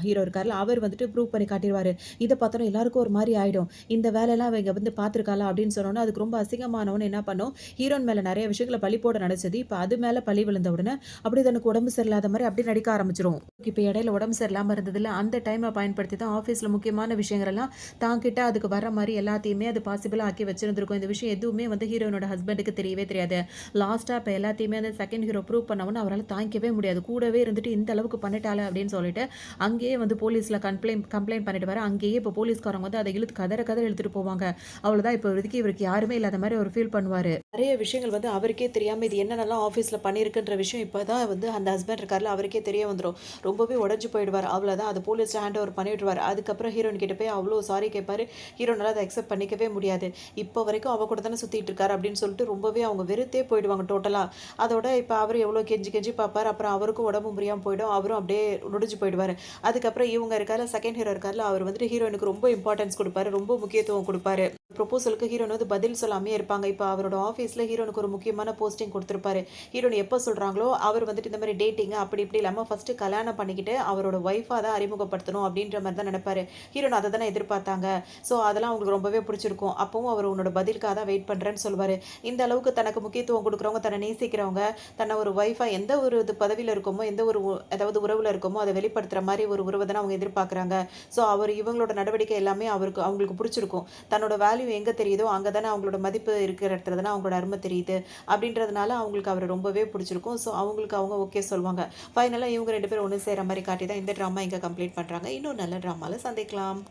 ஹீரோ இருக்கார்ல, அவர் வந்துட்டு ப்ரூவ் பண்ணி காட்டிடுவார். இதை பார்த்தோன்னா எல்லாருக்கும் ஒரு மாதிரி ஆகிடும், இந்த வேலையெல்லாம் அவங்க வந்து பார்த்துருக்காளா அப்படின்னு சொன்னோன்னா அதுக்கு ரொம்ப அசிங்கமானவனு என்ன பண்ணும், ஹீரோயின் மேலே நிறைய விஷயங்களை பழி போட நினச்சது இப்போ அது மேலே பழி விழுந்த உடனே அப்படி தனக்கு உடம்பு சரியில்லாத மாதிரி அப்படி நடிக்க ஆரம்பிச்சிரும். இப்போ இடையில உடம்பு சரியில்லாமல் இருந்ததில்ல, அந்த டைமை பயன்படுத்தி தான் ஆஃபீஸில் முக்கியமான விஷயங்களெல்லாம் தாங்கிட்ட அதுக்கு வர மாதிரி எல்லாத்தையுமே அது பாசிபிளாக ஆக்கி வச்சிருந்திருக்கும். இந்த விஷயம் எதுவுமே வந்து ஹீரோனோட ஹஸ்பண்டுக்கு தெரியவே தெரியாது. லாஸ்ட்டாக இப்போ எல்லாத்தையுமே அந்த செகண்ட் ஹீரோ ப்ரூவ் பண்ணவொன்னு அவரால் தாங்கிக்கவே முடியாது. கூடவே இருந்துட்டு இந்த அளவுக்கு பண்ணிட்டால அப்படின்னு சொல்லிட்டு அங்கேயே வந்து போலீஸில் கம்ப்ளைண்ட் கம்ப்ளைண்ட் பண்ணிடுவாரு. அங்கேயே இப்போ போலீஸ்காரங்க வந்து அத இழுத்து கதற கதற இழுத்துட்டு போவாங்க. அவ்வளோதான் இப்போ இப்போதைக்கு இவருக்கு யாருமே இல்லாத மாரி அவர் ஃபீல் பண்ணுவாரு. நெறைய விஷயங்கள் வந்து அவருக்கே தெரியாம இது என்னென்னலாம் ஆஃபீஸ்ல பண்ணியிருக்குன்ற விஷயம் இப்ப தான் வந்து அந்த ஹஸ்பண்ட் இருக்கார்ல, அவருக்கே தெரிய வந்துரும். ரொம்பவே உடைஞ்சு போயிடுவாரு. அவ்வளோதான் அது போலீஸ்ல ஹேண்ட் ஓவர் பண்ணி விட்டுருவாரு. அதுக்கப்புறம் ஹீரோயின் கிட்ட போய் அவ்ளோ சாரி கேட்பாரு. ஹீரோனால அத அக்செப்ட் பண்ணிக்கவே முடியாது. இப்போ வரைக்கும் அவ கூட தானே சுத்திட்டு இருக்காரு அப்படின்னு சொல்லிட்டு ரொம்பவே அவங்க வெறுத்தே போயிடுவாங்க டோட்டலா. அதோட இப்ப அவரு எவ்வளோ கெஞ்சி கெஞ்சி பார்ப்பாரு. அப்புறம் அவருக்கும் உடம்பு முடியாம போயிடும். அவரும் அப்படியே நொடிஞ்சு போயிடுவாரு. அதுக்கப்புறம் இவங்க இருக்கார்ல, செகண்ட் ஹீரோ இருக்கார்ல, அவர் வந்துட்டு ஹீரோயினுக்கு ரொம்ப இம்பார்ட்டன்ஸ் குடுப்பாரு. ரொம்ப முக்கியத்துவம் குடுப்பாரு. ப்ரொபோசலுக்கு ஹீரோயின் வந்து பதில் சொல்லாமயே இருப்பாங்க. இப்ப அவரோட ஆஃபீஸ்ல ஹீரோனுக்கு ஒரு முக்கியமான போஸ்டிங் குடுத்திருப்பாரு. ஹீரோயின் எப்ப சொல்றாங்களோ, அவர் வந்துட்டு இந்த மாரி டேட்டிங் அப்படி இப்படி இல்லாம ஃபர்ஸ்ட்டு கல்யாணம் பண்ணிக்கிட்டு அவரோட ஒய்ஃபா தான் அறிமுகப்படுத்தணும் அப்படின்ற மாரி தான் நெனைப்பாரு. ஹீரோயின் அத தானே எதிர்பார்த்தாங்க. ஸோ அதெல்லாம் அவங்களுக்கு ரொம்பவே பிடிச்சிருக்கும். அப்பவும் அவர் உன்னோட பதிலுக்காக தான் வெயிட் பண்றேன்னு சொல்லுவாரு. இந்த அளவுக்கு தனக்கு முக்கியத்துவம் குடுக்குறவங்க, தன்னை நேசிக்கிறவங்க, தன்னை ஒரு ஒய்ஃபா எந்த ஒரு இது பதவியில இருக்கோமோ, எந்த ஒரு அதாவது உறவுல இருக்கோமோ, அத வெளிப்படுத்துற மாரி ஒரு உறவ தானே அவங்க எதிர்பார்க்குறாங்க. ஸோ அவர் இவங்களோட நடவடிக்கை எல்லாமே அவங்களுக்கு பிடிச்சிருக்கும். தன்னோட வேல்யூ எங்க தெரியுதோ, அங்க தானே அவங்களோட மதிப்பு இருக்கிற இடத்துல தானே அவங்களோட அருமை தெரியுது. அப்படின்றதுனால அவங்களுக்கு அவர ரொம்பவே பிடிச்சிருக்கும். ஸோ அவங்களுக்கு அவங்க ஓகே சொல்லுவாங்க. ஃபைனலா இவங்க 2 பேரும் ஒண்ணு சேர்ற மாரி காட்டி தான் இந்த ட்ராமா இங்க கம்ப்ளீட் பண்றாங்க. இன்னும் நல்ல ட்ராமால சந்திக்கலாம்.